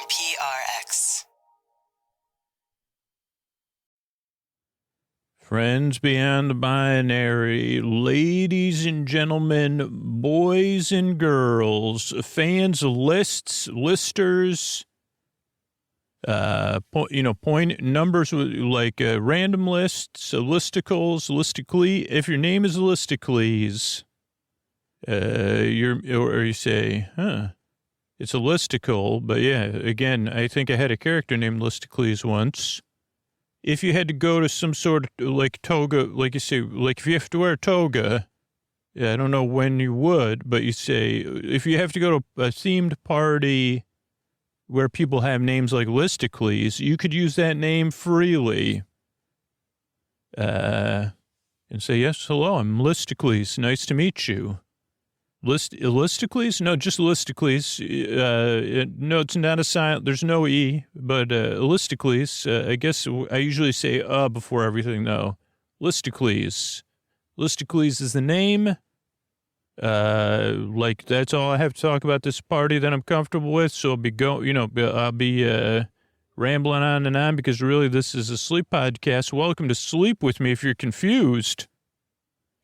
PRX. Friends beyond the binary, ladies and gentlemen, boys and girls, fans of lists, listers, point numbers like random lists, listicles, listicles. If your name is Listicles, you say, it's a listicle, but yeah, again, I think I had a character named Listicles once. If you had to go to some sort of like toga, like you say, like if you have to wear a toga, I don't know when you would, but you say, if you have to go to a themed party where people have names like Listicles, you could use that name freely. And say, yes, hello, I'm Listicles. Nice to meet you. Listicles? No, just Listicles. No, it's not a silent. There's no E, but Listicles. I guess I usually say before everything, though. Listicles. Listicles is the name. Like that's all I have to talk about this party that I'm comfortable with. So I'll be rambling on and on because really this is a sleep podcast. Welcome to Sleep With Me. If you're confused,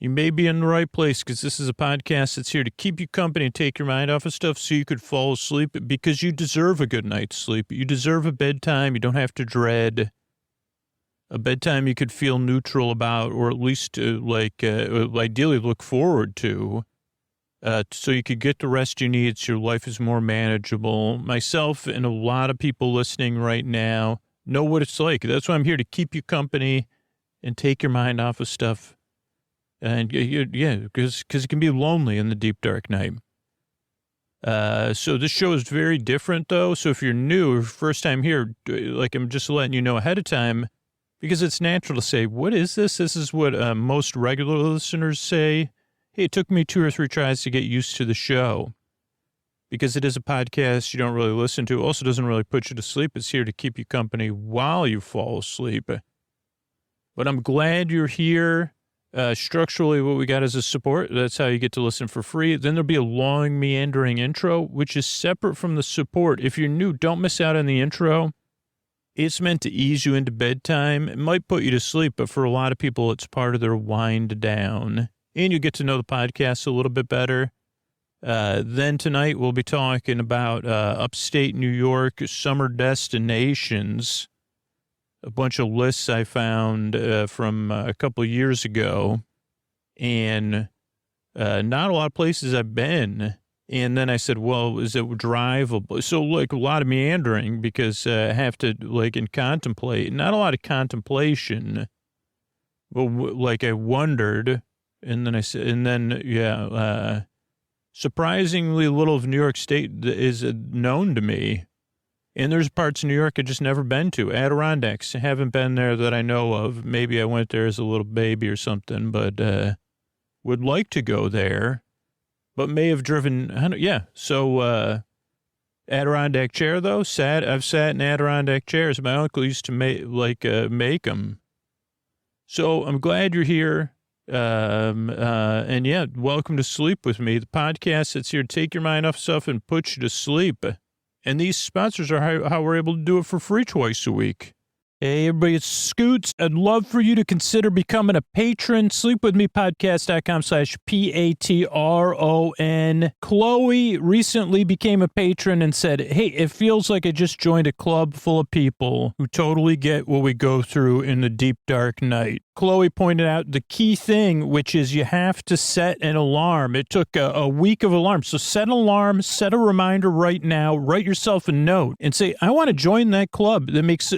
you may be in the right place because this is a podcast that's here to keep you company and take your mind off of stuff so you could fall asleep because you deserve a good night's sleep. You deserve a bedtime you don't have to dread. A bedtime you could feel neutral about or at least ideally look forward to so you could get the rest you need so your life is more manageable. Myself and a lot of people listening right now know what it's like. That's why I'm here to keep you company and take your mind off of stuff. And because it can be lonely in the deep, dark night. So this show is very different, though. So if you're new or first time here, like I'm just letting you know ahead of time, because it's natural to say, what is this? This is what most regular listeners say. Hey, it took me 2 or 3 tries to get used to the show. Because it is a podcast you don't really listen to. It also doesn't really put you to sleep. It's here to keep you company while you fall asleep. But I'm glad you're here. Structurally, what we got is a support. That's how you get to listen for free. Then there'll be a long, meandering intro, which is separate from the support. If you're new, don't miss out on the intro. It's meant to ease you into bedtime. It might put you to sleep, but for a lot of people, it's part of their wind down. And you get to know the podcast a little bit better. Then tonight, we'll be talking about upstate New York summer destinations. A bunch of lists I found from a couple of years ago, and not a lot of places I've been. And then I said, well, is it drivable? So like a lot of meandering because I have to and contemplate. Not a lot of contemplation, but I wondered. And then I said, surprisingly little of New York State is known to me. And there's parts of New York I've just never been to. Adirondacks, I haven't been there that I know of. Maybe I went there as a little baby or something, but would like to go there, but may have driven. So Adirondack chair, though. I've sat in Adirondack chairs. My uncle used to make them. So I'm glad you're here. And yeah, welcome to Sleep With Me, the podcast that's here to take your mind off stuff and put you to sleep. And these sponsors are how we're able to do it for free twice a week. Hey, everybody, it's Scoots. I'd love for you to consider becoming a patron. sleepwithmepodcast.com/PATRON. Chloe recently became a patron and said, hey, it feels like I just joined a club full of people who totally get what we go through in the deep, dark night. Chloe pointed out the key thing, which is you have to set an alarm. It took a week of alarms. So set an alarm, set a reminder right now, write yourself a note and say, I want to join that club that makes,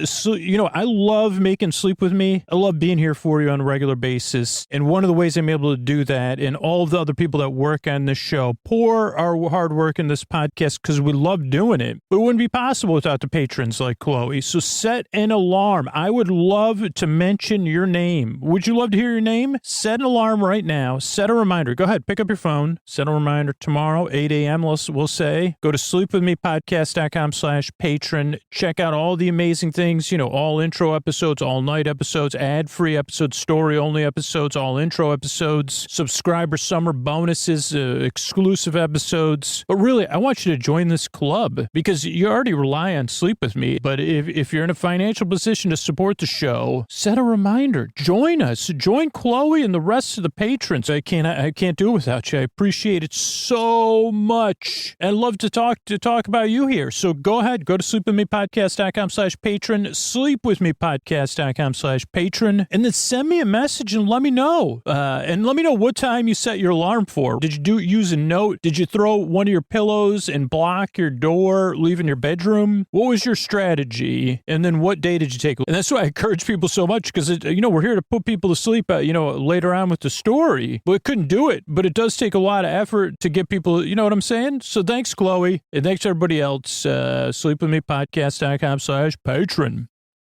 I love making Sleep With Me. I love being here for you on a regular basis. And one of the ways I'm able to do that, and all of the other people that work on this show, pour our hard work in this podcast because we love doing it. But it wouldn't be possible without the patrons like Chloe. So set an alarm. I would love to mention your name. Would you love to hear your name? Set an alarm right now. Set a reminder. Go ahead, pick up your phone. Set a reminder tomorrow, 8 a.m., we'll say. Go to sleepwithmepodcast.com/patron. Check out all the amazing things, all intro episodes, all night episodes, ad-free episodes, story-only episodes, all intro episodes, subscriber summer bonuses, exclusive episodes. But really, I want you to join this club because you already rely on Sleep With Me. But if you're in a financial position to support the show, set a reminder. Join us. Join Chloe and the rest of the patrons. I can't do it without you. I appreciate it so much. And love to talk about you here. So go ahead, go to sleepwithmepodcast.com/patron, sleepwithmepodcast.com/patron, and then send me a message and let me know. And let me know what time you set your alarm for. Did you use a note? Did you throw one of your pillows and block your door, leaving your bedroom? What was your strategy? And then what day did you take? And that's why I encourage people so much because, we're here to put people to sleep, later on with the story. But it couldn't do it. But it does take a lot of effort to get people, you know what I'm saying? So thanks, Chloe. And thanks, everybody else. Sleepwithmepodcast.com/patron.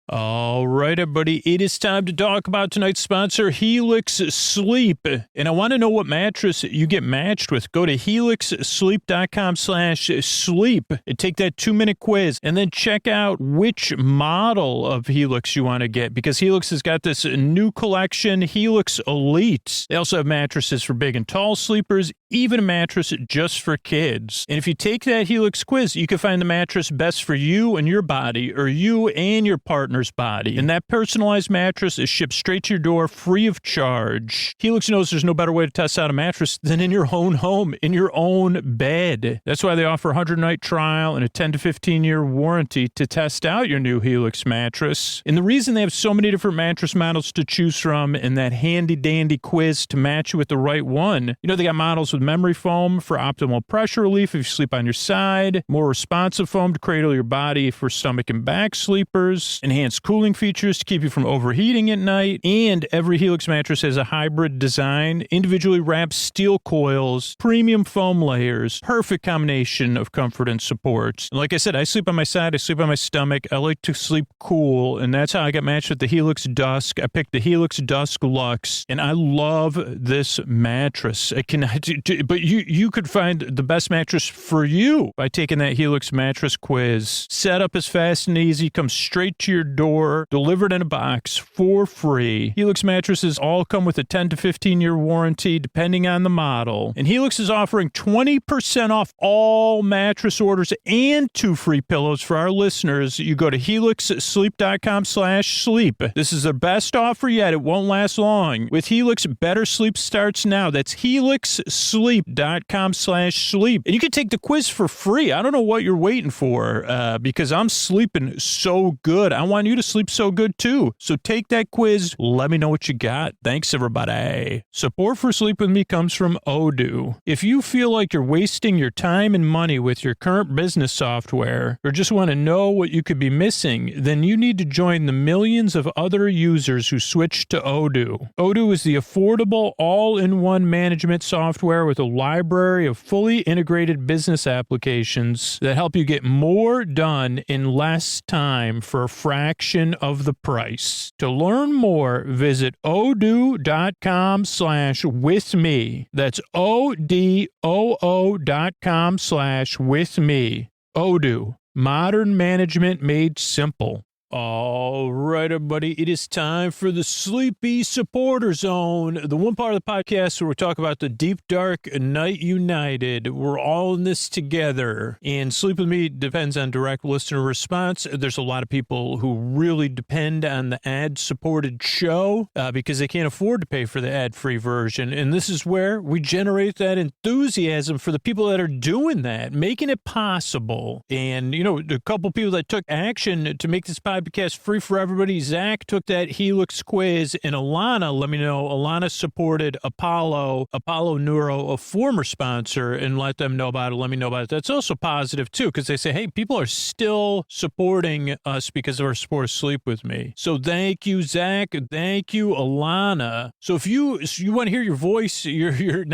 All right, everybody, it is time to talk about tonight's sponsor, Helix Sleep. And I want to know what mattress you get matched with. Go to helixsleep.com/sleep and take that 2-minute quiz and then check out which model of Helix you want to get because Helix has got this new collection, Helix Elite. They also have mattresses for big and tall sleepers, even a mattress just for kids. And if you take that Helix quiz, you can find the mattress best for you and your body or you and your partner's body. And that personalized mattress is shipped straight to your door free of charge. Helix knows there's no better way to test out a mattress than in your own home, in your own bed. That's why they offer a 100-night trial and a 10 to 15-year warranty to test out your new Helix mattress. And the reason they have so many different mattress models to choose from and that handy-dandy quiz to match you with the right one, they got models with memory foam for optimal pressure relief if you sleep on your side, more responsive foam to cradle your body for stomach and back sleepers, enhanced cooling features to keep you from overheating at night, and every Helix mattress has a hybrid design, individually wrapped steel coils, premium foam layers, perfect combination of comfort and support. And like I said, I sleep on my side, I sleep on my stomach, I like to sleep cool, and that's how I got matched with the Helix Dusk. I picked the Helix Dusk Luxe, and I love this mattress. But you could find the best mattress for you by taking that Helix mattress quiz. Setup is fast and easy, comes straight to your door, delivered in a box for free. Helix mattresses all come with a 10 to 15-year warranty depending on the model. And Helix is offering 20% off all mattress orders and 2 free pillows for our listeners. You go to helixsleep.com/sleep. This is the best offer yet. It won't last long. With Helix, better sleep starts now. That's helixsleep.com/sleep. And you can take the quiz for free. I don't know what you're waiting for because I'm sleeping so good. I want you to sleep so good too. So take that quiz. Let me know what you got. Thanks, everybody. Support for Sleep With Me comes from Odoo. If you feel like you're wasting your time and money with your current business software or just want to know what you could be missing, then you need to join the millions of other users who switched to Odoo. Odoo is the affordable all-in-one management software with a library of fully integrated business applications that help you get more done in less time for a fraction of the price. To learn more, visit odoo.com/withme. That's odoo.com/withme. Odoo. Modern management made simple. All right, everybody, it is time for the Sleepy Supporter Zone, the one part of the podcast where we talk about the deep, dark night united. We're all in this together, and Sleep With Me depends on direct listener response. There's a lot of people who really depend on the ad-supported show because they can't afford to pay for the ad-free version, and this is where we generate that enthusiasm for the people that are doing that, making it possible. And, a couple people that took action to make this podcast free for everybody. Zach took that Helix quiz, and Alana, let me know, Alana supported Apollo Neuro, a former sponsor, and let them know about it. Let me know about it. That's also positive, too, because they say, hey, people are still supporting us because of our support of Sleep With Me. So thank you, Zach. Thank you, Alana. So if you want to hear your voice, your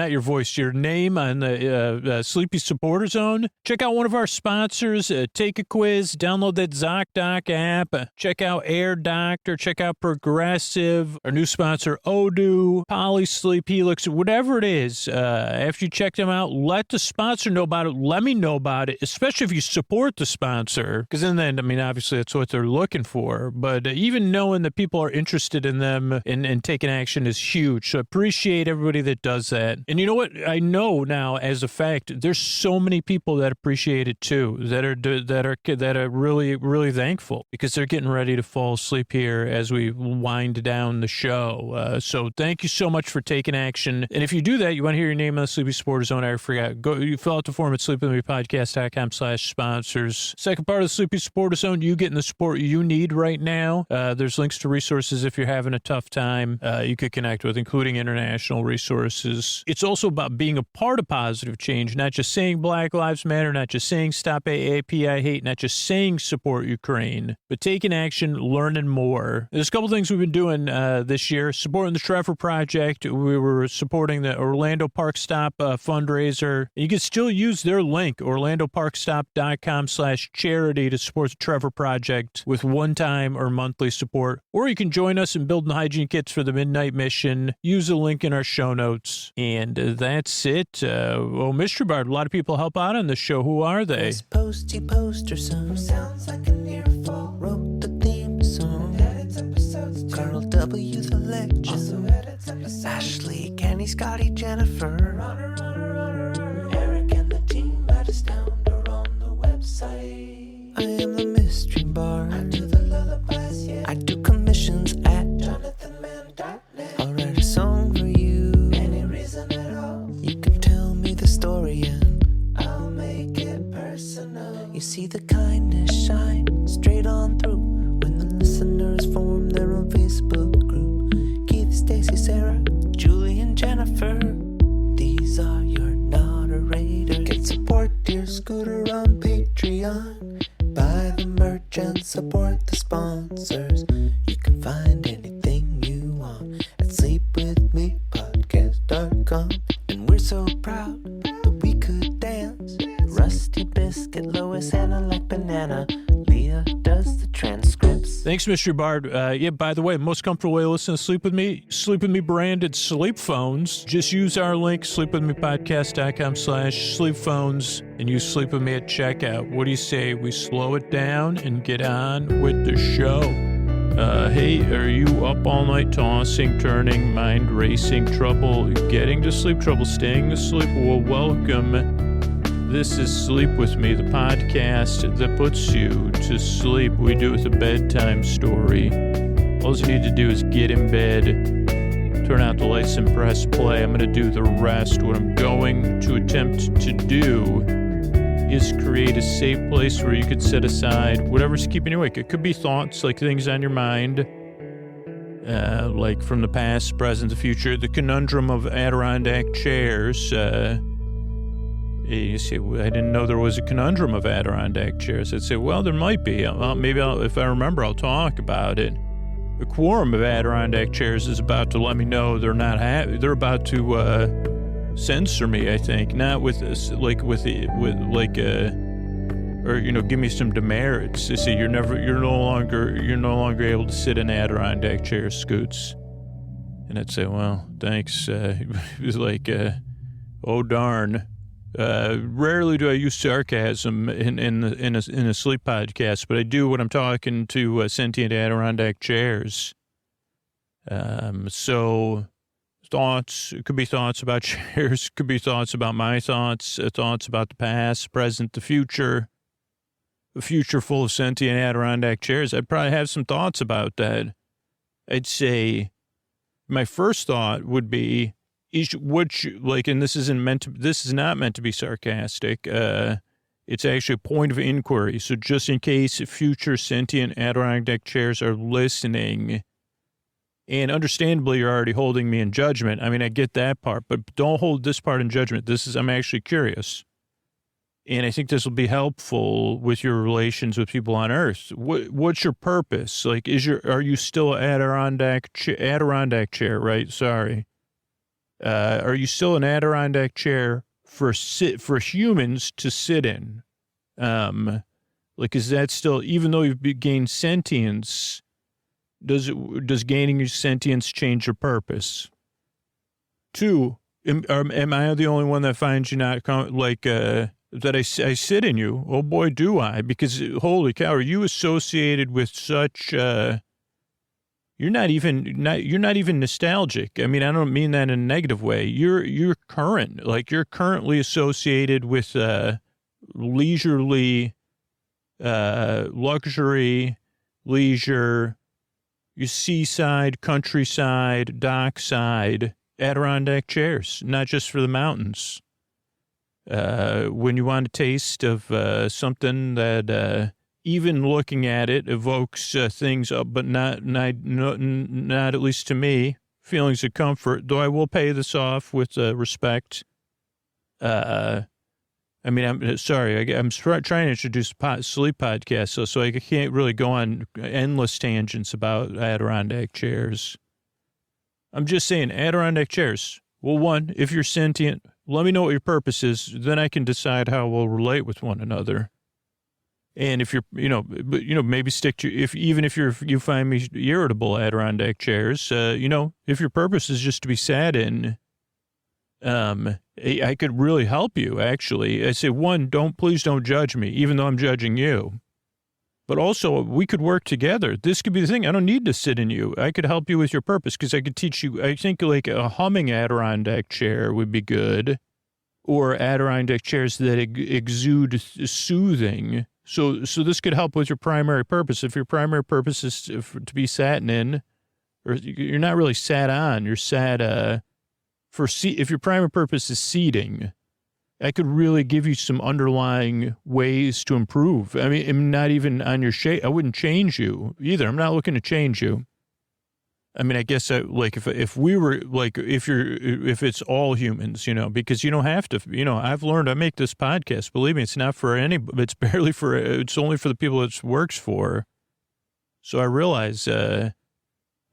name on the Sleepy Supporter Zone, check out one of our sponsors. Take a quiz, download that ZocDoc app, Check out Air Doctor. Check out Progressive. Our new sponsor, Odoo, Polysleep, Helix, whatever it is. After you check them out, let the sponsor know about it. Let me know about it, especially if you support the sponsor. Because then, I mean, obviously that's what they're looking for. But even knowing that people are interested in them and taking action is huge. So I appreciate everybody that does that. And you know what? I know now as a fact, there's so many people that appreciate it too, that are really, really thankful because they're getting ready to fall asleep here as we wind down the show. So thank you so much for taking action. And if you do that, you want to hear your name on the Sleepy Supporter Zone, I forgot. You fill out the form at sleepwithmepodcast.com/sponsors. Second part of the Sleepy Supporter Zone, you getting the support you need right now. There's links to resources if you're having a tough time you could connect with, including international resources. It's also about being a part of positive change, not just saying Black Lives Matter, not just saying stop AAPI hate, not just saying support Ukraine, but taking action, learning more. There's a couple things we've been doing this year. Supporting the Trevor Project. We were supporting the Orlando Park Stop fundraiser. You can still use their link, orlandoparkstop.com/charity, to support the Trevor Project with one-time or monthly support. Or you can join us in building hygiene kits for the Midnight Mission. Use the link in our show notes. And that's it. Well, Mystery Bard, a lot of people help out on this show. Who are they? This posty poster son sounds like an earful. Wrote the theme song. Edits episodes too. Carl W. the legend. Also edits episodes. Ashley, Kenny, Scotty, Jennifer. Runner. Eric and the team at Astound are on the website. I am the Mystery Bard. I do the lullabies, yeah. I do commissions at jonathanmann.net. I'll write a song for you. Any reason at all. You can tell me the story and I'll make it personal. You see the kindness shine straight on through when the listeners form their own Facebook group. Keith, Stacy, Sarah, Julie, and Jennifer. These are your moderators. Get support dear Scooter on Patreon. Buy the merch and support the sponsors. You can find anything you want at sleepwithmepodcast.com. And we're so proud that we could dance. Rusty Biscuit, Lois, Anna like banana. Leah does the transcripts. Thanks, Mr. Bard. Yeah, by the way, most comfortable way to listen to Sleep With Me branded sleep phones. Just use our link, sleepwithmepodcast.com/sleep phones, and use Sleep With Me at checkout. What do you say we slow it down and get on with the show? Hey, are you up all night tossing, turning, mind racing, trouble getting to sleep, trouble staying asleep? Well, welcome. This is Sleep With Me, the podcast that puts you to sleep. We do it with a bedtime story. All you need to do is get in bed, turn out the lights and press play. I'm going to do the rest. What I'm going to attempt to do is create a safe place where you could set aside whatever's keeping you awake. It could be thoughts, like things on your mind, like from the past, present, the future. The conundrum of Adirondack chairs. You say, well, I didn't know there was a conundrum of Adirondack chairs. I'd say, well, there might be. If I remember, I'll talk about it. The quorum of Adirondack chairs is about to let me know they're not happy. They're about to censor me, I think. Not with this, or give me some demerits. They say you're no longer able to sit in Adirondack chairs, Scoots. And I'd say, well, thanks. It was like, oh darn. Rarely do I use sarcasm in a sleep podcast, but I do when I'm talking to sentient Adirondack chairs. So thoughts, it could be thoughts about chairs, could be thoughts about my thoughts, thoughts about the past, present, the future. A future full of sentient Adirondack chairs. I'd probably have some thoughts about that. I'd say my first thought would be, and this is not meant to be sarcastic. It's actually a point of inquiry. So just in case future sentient Adirondack chairs are listening, and understandably, you're already holding me in judgment. I mean, I get that part, but don't hold this part in judgment. I'm actually curious. And I think this will be helpful with your relations with people on Earth. What's your purpose? Like, are you still an Adirondack chair, right? Sorry. Are you still an Adirondack chair for humans to sit in? Like, is that still, even though you've gained sentience, does gaining your sentience change your purpose? 2, am I the only one that finds you not, that I sit in you? Oh boy, do I, because holy cow, are you associated with such, you're not even nostalgic. I mean, I don't mean that in a negative way. You're current, like you're currently associated with, leisurely, luxury, leisure, your seaside, countryside, dockside, Adirondack chairs, not just for the mountains. When you want a taste of something that even looking at it evokes things up, but not at least to me, feelings of comfort, though I will pay this off with respect. I mean, I'm sorry. I'm trying to introduce a sleep podcast, so I can't really go on endless tangents about Adirondack chairs. I'm just saying, Adirondack chairs. Well, 1, if you're sentient, let me know what your purpose is. Then I can decide how we'll relate with one another. And if you're, maybe stick to, even if you find me irritable, Adirondack chairs, if your purpose is just to be sat in, I could really help you, actually. I say, 1, please don't judge me, even though I'm judging you. But also, we could work together. This could be the thing. I don't need to sit in you. I could help you with your purpose because I could teach you. I think like a humming Adirondack chair would be good, or Adirondack chairs that exude soothing. So this could help with your primary purpose. If your primary purpose is to be sat in, or you're not really sat on, you're sat if your primary purpose is seating, I could really give you some underlying ways to improve. I mean, I'm not even on your shape. I wouldn't change you either. I'm not looking to change you. I mean, I guess if we were like, if it's all humans, because you don't have to, I've learned, I make this podcast, believe me, it's not for it's only for the people it works for. So I realize, I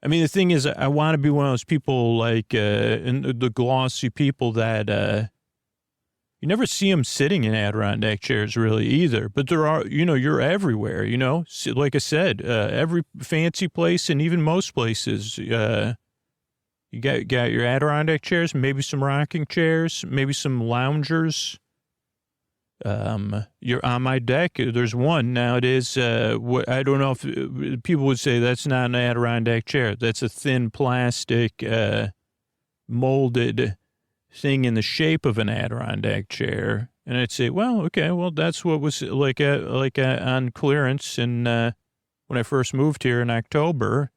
mean, the thing is, I want to be one of those people like, in the glossy people that, you never see them sitting in Adirondack chairs really either, but there are, you're everywhere, like I said, every fancy place and even most places, you got your Adirondack chairs, maybe some rocking chairs, maybe some loungers. You're on my deck. There's one now. It is, I don't know if people would say that's not an Adirondack chair. That's a thin plastic, molded thing in the shape of an Adirondack chair. And I'd say, well, okay, that's what was like on clearance in, when I first moved here in October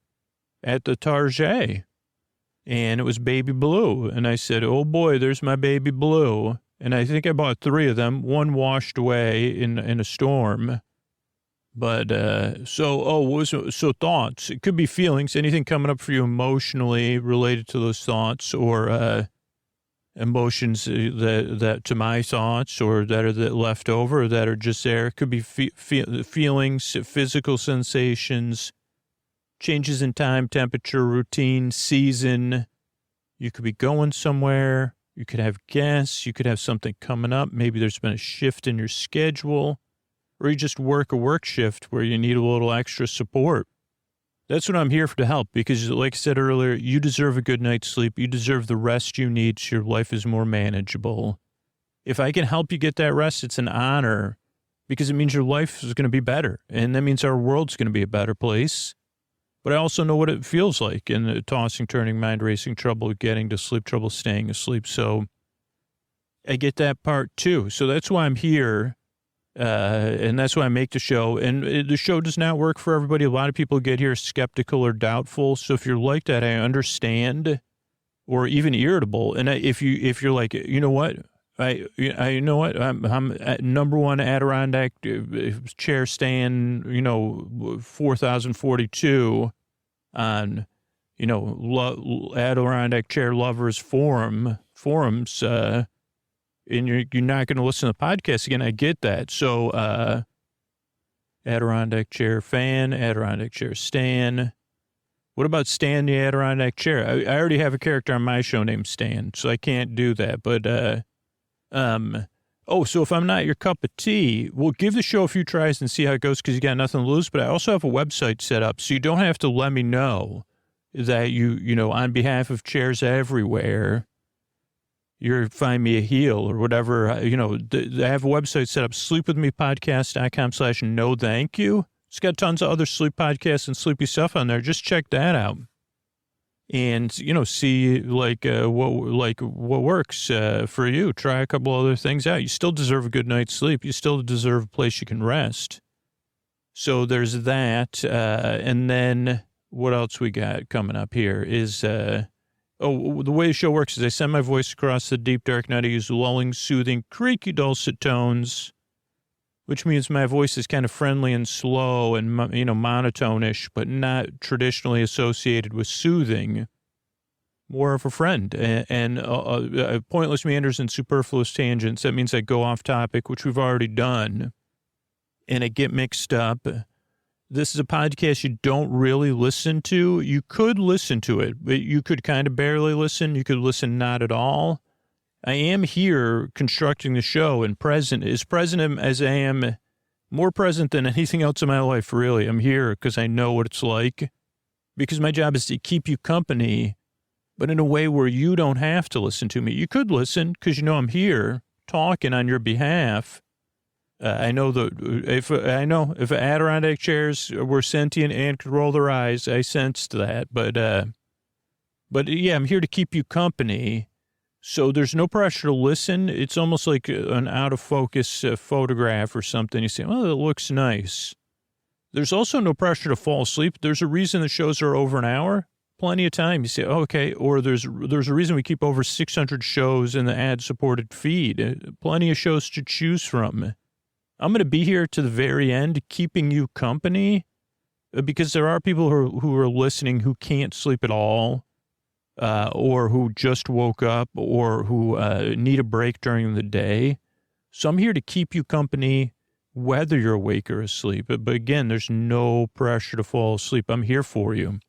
at the Target, and it was baby blue. And I said, oh boy, there's my baby blue. And I think I bought 3 of them. One washed away in a storm. But, so thoughts. It could be feelings, anything coming up for you emotionally related to those thoughts, or, emotions that to my thoughts, or that are left over, or that are just there. It could be feelings, physical sensations, changes in time, temperature, routine, season. You could be going somewhere. You could have guests. You could have something coming up. Maybe there's been a shift in your schedule, or you just work a work shift where you need a little extra support. That's what I'm here for, to help, because like I said earlier, you deserve a good night's sleep. You deserve the rest you need so your life is more manageable. If I can help you get that rest, it's an honor, because it means your life is going to be better. And that means our world's going to be a better place. But I also know what it feels like in the tossing, turning, mind racing, trouble getting to sleep, trouble staying asleep. So I get that part too. So that's why I'm here. And that's why I make the show. And the show does not work for everybody. A lot of people get here skeptical or doubtful. So if you're like that, I understand, or even irritable. And if you're like, you know what, I know what, I'm at number 1 Adirondack chair stand, 4042 on, Adirondack chair lovers forums, and you're not going to listen to the podcast again. I get that. So, Adirondack chair fan, Adirondack chair Stan. What about Stan the Adirondack chair? I already have a character on my show named Stan, so I can't do that. But, Oh, so if I'm not your cup of tea, we'll give the show a few tries and see how it goes because you got nothing to lose. But I also have a website set up, so you don't have to let me know that you know, on behalf of Chairs Everywhere, you're find me a heel or whatever. You know, I have a website set up, sleepwithmepodcast.com/no thank you. It's got tons of other sleep podcasts and sleepy stuff on there. Just check that out. And, you know, see what works for you. Try a couple other things out. You still deserve a good night's sleep. You still deserve a place you can rest. So there's that. And then what else we got coming up here is, the way the show works is I send my voice across the deep dark night. I use lulling, soothing, creaky, dulcet tones, which means my voice is kind of friendly and slow and, you know, monotone-ish, but not traditionally associated with soothing. More of a friend and pointless meanders and superfluous tangents. That means I go off topic, which we've already done, and I get mixed up. This is a podcast you don't really listen to. You could listen to it, but you could kind of barely listen. You could listen not at all. I am here constructing the show and present as I am, more present than anything else in my life, really. I'm here because I know what it's like, because my job is to keep you company, but in a way where you don't have to listen to me. You could listen because you know I'm here talking on your behalf. I know if Adirondack chairs were sentient and could roll their eyes, I sensed that. But yeah, I'm here to keep you company. So there's no pressure to listen. It's almost like an out of focus photograph or something. You say, well, it looks nice. There's also no pressure to fall asleep. There's a reason the shows are over an hour. Plenty of time. You say, oh, okay. Or there's a reason we keep over 600 shows in the ad-supported feed. Plenty of shows to choose from. I'm going to be here to the very end, keeping you company, because there are people who are listening who can't sleep at all. Or who just woke up, or who need a break during the day. So I'm here to keep you company, whether you're awake or asleep. But again, there's no pressure to fall asleep. I'm here for you.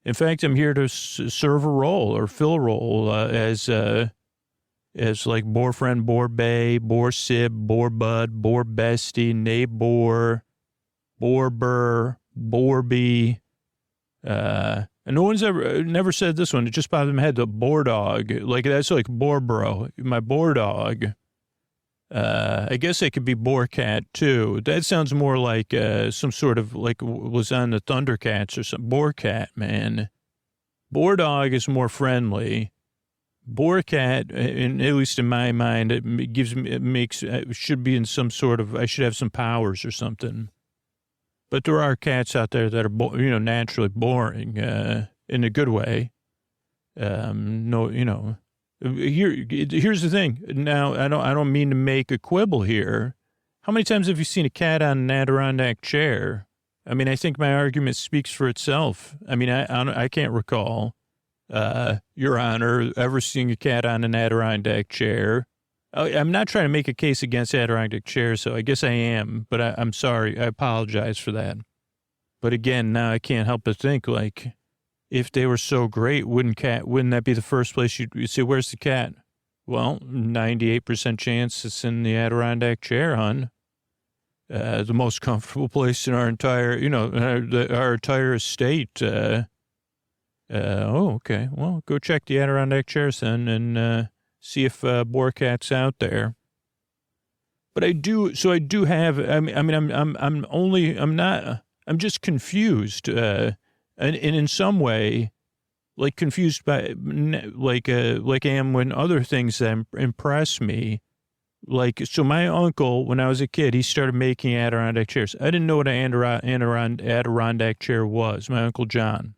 In fact, I'm here to serve a role or fill a role as like bore friend, bore bae, bore sib, bore bud, bore bestie, neighbor, bore burr, bore bee. And no one's never said this one. It just popped in my head, the boar dog. Like, that's like boar bro, my boar dog. I guess it could be boar cat, too. That sounds more like some sort of, like, was on the Thundercats or something. Boar cat, man. Boar dog is more friendly. Boar cat, at least in my mind, should be in some sort of, I should have some powers or something. But there are cats out there that are, naturally boring, in a good way. Here's the thing. Now, I don't mean to make a quibble here. How many times have you seen a cat on an Adirondack chair? I mean, I think my argument speaks for itself. I mean, I can't recall, Your Honor, ever seeing a cat on an Adirondack chair. I'm not trying to make a case against Adirondack chairs, so I guess I am, but I'm sorry. I apologize for that. But again, now I can't help but think, like, if they were so great, wouldn't that be the first place you'd say, where's the cat? Well, 98% chance it's in the Adirondack chair, hon. The most comfortable place in our entire, our entire estate. Okay. Well, go check the Adirondack chairs then and see if boar cat's out there. But I do have. I'm just confused, and in some way, like confused by like I am when other things that impress me. Like, so my uncle, when I was a kid, he started making Adirondack chairs. I didn't know what an Adirondack chair was. My Uncle John.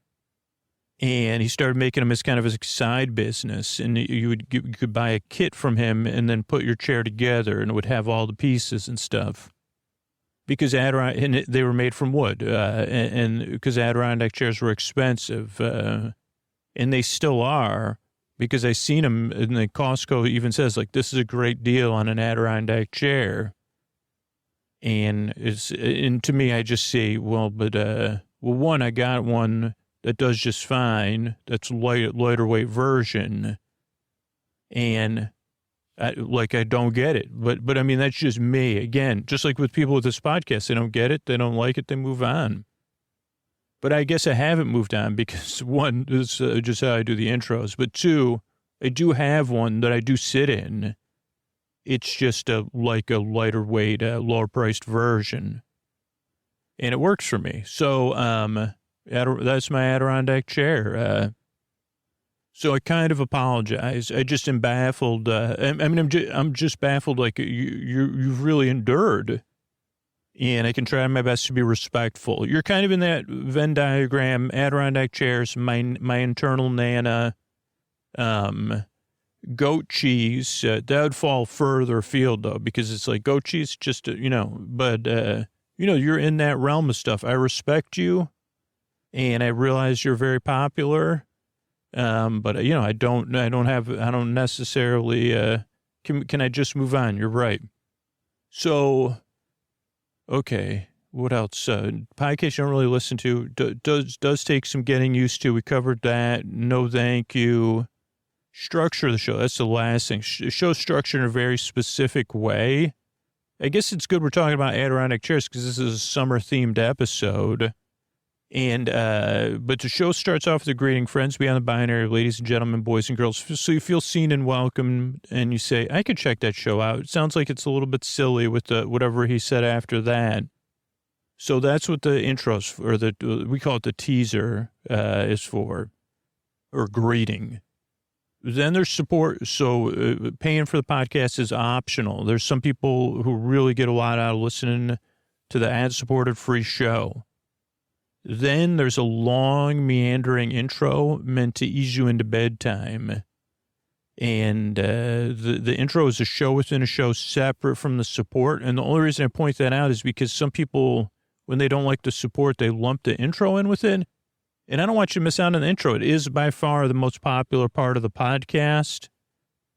And he started making them as kind of a side business. And you could buy a kit from him and then put your chair together, and it would have all the pieces and stuff. Because they were made from wood, and because Adirondack chairs were expensive, and they still are. Because I seen them, and the Costco even says, like, this is a great deal on an Adirondack chair. And to me, I just say, well, one, I got one that does just fine. That's lighter weight version. And I don't get it. But I mean, that's just me. Again, just like with people with this podcast, they don't get it. They don't like it. They move on. But I guess I haven't moved on because one is just how I do the intros. But two, I do have one that I do sit in. It's just like a lighter weight, lower priced version. And it works for me. So that's my Adirondack chair. So I kind of apologize. I just am baffled. I'm just baffled. Like you've really endured, and I can try my best to be respectful. You're kind of in that Venn diagram. Adirondack chairs, my internal Nana, goat cheese. That would fall further afield though, because it's like goat cheese, just But you're in that realm of stuff. I respect you, and I realize you're very popular. But I don't necessarily, can I just move on? You're right. So, okay. What else? Podcast you don't really listen to does take some getting used to. We covered that. No, thank you. Structure of the show. That's the last thing. Show structure in a very specific way. I guess it's good we're talking about Adirondack chairs because this is a summer themed episode. And, but the show starts off with a greeting, friends beyond the binary, ladies and gentlemen, boys and girls. So you feel seen and welcome, and you say, I could check that show out. It sounds like it's a little bit silly with whatever he said after that. So that's what the intros, or we call it the teaser, is for, or greeting. Then there's support. So paying for the podcast is optional. There's some people who really get a lot out of listening to the ad-supported free show. Then there's a long, meandering intro meant to ease you into bedtime. And the intro is a show within a show separate from the support. And the only reason I point that out is because some people, when they don't like the support, they lump the intro in with it. And I don't want you to miss out on the intro. It is by far the most popular part of the podcast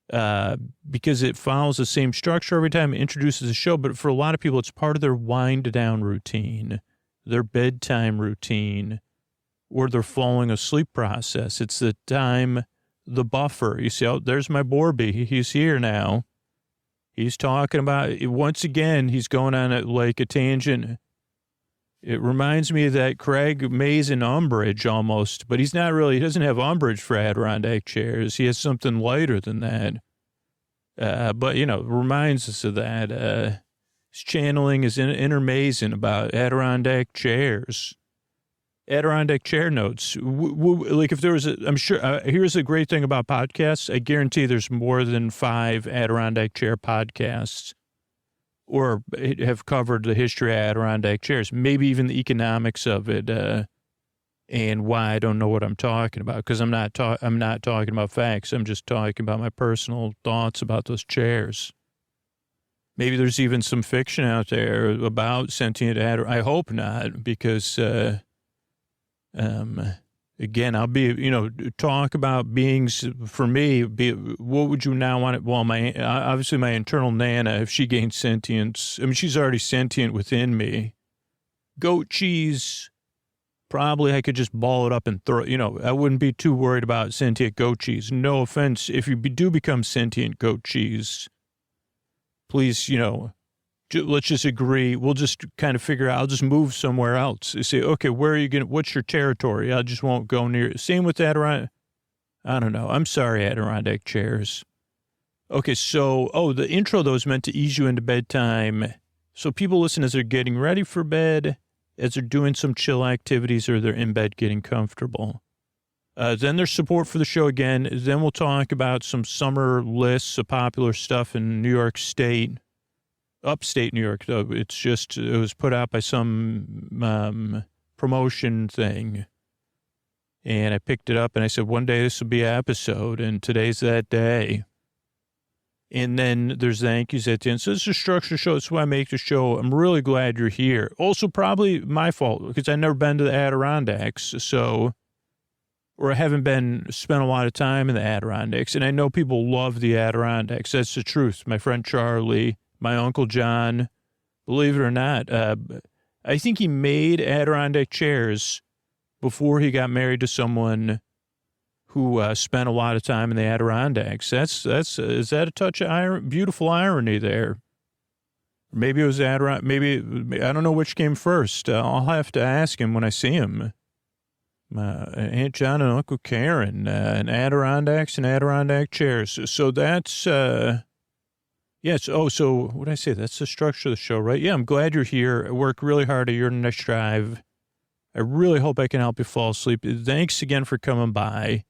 because it follows the same structure every time it introduces the show. But for a lot of people, it's part of their wind-down routine, their bedtime routine, or their falling asleep process. It's the time, the buffer. You see, oh, there's my Borby. He's here now. He's talking about, once again, he's going on a tangent. It reminds me of that Craig Mazin umbrage almost, but he's not really, he doesn't have umbrage for Adirondack chairs. He has something lighter than that. But, it reminds us of that. His channeling is inner Mazin about Adirondack chairs. Adirondack chair notes. Like if there was I'm sure, here's the great thing about podcasts. I guarantee there's more than 5 Adirondack chair podcasts or have covered the history of Adirondack chairs, maybe even the economics of it, and why I don't know what I'm talking about. Because I'm not talking about facts. I'm just talking about my personal thoughts about those chairs. Maybe there's even some fiction out there about sentient Adirondack. I hope not, because, again, I'll be, talk about beings for me. What would you now want it? Well, obviously my internal Nana, if she gains sentience, I mean, she's already sentient within me. Goat cheese, probably I could just ball it up and throw, I wouldn't be too worried about sentient goat cheese. No offense. If you do become sentient goat cheese, please, let's just agree. We'll just kind of figure out, I'll just move somewhere else. You say, okay, where are you going to, what's your territory? I just won't go near it. Same with Adirondack. I don't know. I'm sorry, Adirondack chairs. Okay, so, the intro, though, is meant to ease you into bedtime. So people listen as they're getting ready for bed, as they're doing some chill activities, or they're in bed getting comfortable. Then there's support for the show again. Then we'll talk about some summer lists of popular stuff in New York State. Upstate New York, though. It was put out by some promotion thing. And I picked it up and I said, one day this will be an episode, and today's that day. And then there's thank yous at the end. So this is a structured show. That's why I make the show. I'm really glad you're here. Also, probably my fault, because I've never been to the Adirondacks, or I haven't spent a lot of time in the Adirondacks. And I know people love the Adirondacks. That's the truth. My friend Charlie, my Uncle John, believe it or not, I think he made Adirondack chairs before he got married to someone who spent a lot of time in the Adirondacks. Is that a touch of beautiful irony there? Maybe it was Adirondack. Maybe, I don't know which came first. I'll have to ask him when I see him. Aunt John and Uncle Karen, and Adirondacks and Adirondack chairs. So that's, yes. Oh, so what did I say? That's the structure of the show, right? Yeah, I'm glad you're here. I work really hard at your next drive. I really hope I can help you fall asleep. Thanks again for coming by.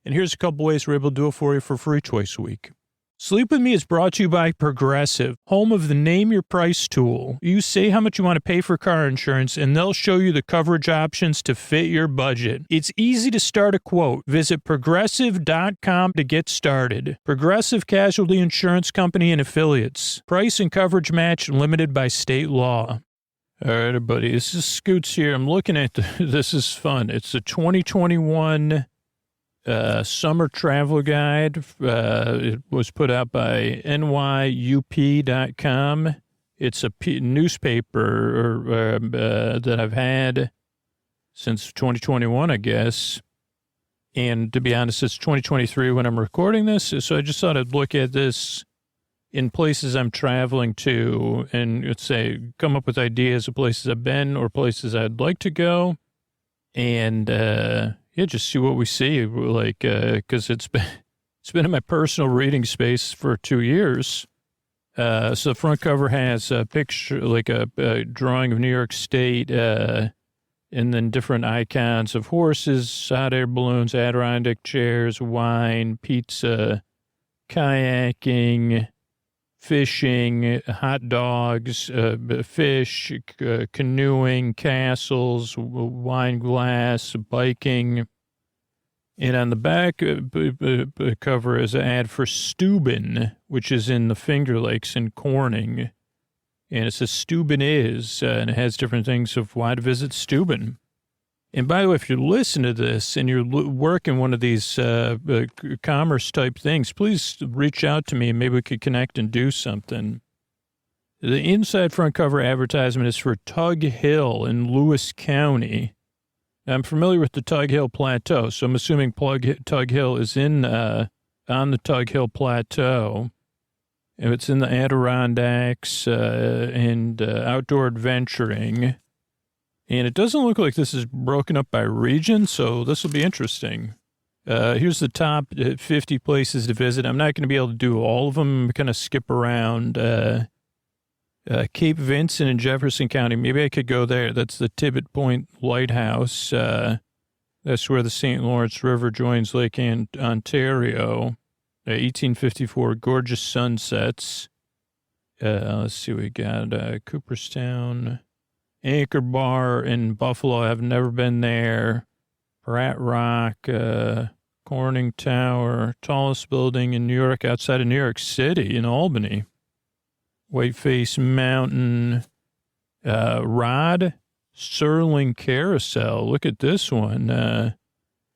And here's a couple ways we're able to do it for you for free twice a week. Sleep With Me is brought to you by Progressive, home of the Name Your Price tool. You say how much you want to pay for car insurance, and they'll show you the coverage options to fit your budget. It's easy to start a quote. Visit Progressive.com to get started. Progressive Casualty Insurance Company and Affiliates. Price and coverage match limited by state law. All right, everybody, this is Scoots here. I'm looking at this is fun. It's the 2021 summer travel guide. It was put out by nyup.com. It's a newspaper that I've had since 2021, I guess. And to be honest, it's 2023 when I'm recording this. So I just thought I'd look at this in places I'm traveling to and let's say come up with ideas of places I've been or places I'd like to go. And, yeah, just see what we see, like, because it's been in my personal reading space for 2 years. So the front cover has a picture, like a drawing of New York State, and then different icons of horses, hot air balloons, Adirondack chairs, wine, pizza, kayaking, fishing, hot dogs, fish, canoeing, castles, wine glass, biking. And on the back cover is an ad for Steuben, which is in the Finger Lakes in Corning. And it says Steuben is, and it has different things of why to visit Steuben. And by the way, if you're listening to this and you're working one of these commerce type things, please reach out to me and maybe we could connect and do something. The inside front cover advertisement is for Tug Hill in Lewis County. Now, I'm familiar with the Tug Hill Plateau, so I'm assuming Tug Hill is on the Tug Hill Plateau. If it's in the Adirondacks and outdoor adventuring. And it doesn't look like this is broken up by region, so this will be interesting. Here's the top 50 places to visit. I'm not going to be able to do all of them. I'm going to skip around. Cape Vincent in Jefferson County. Maybe I could go there. That's the Tibbet Point Lighthouse. That's where the St. Lawrence River joins Lake Ontario. 1854, gorgeous sunsets. Let's see, we got Cooperstown. Anchor Bar in Buffalo. I've never been there. Pratt Rock, Corning Tower, tallest building in New York, outside of New York City in Albany. Whiteface Mountain, Rod Serling Carousel. Look at this one.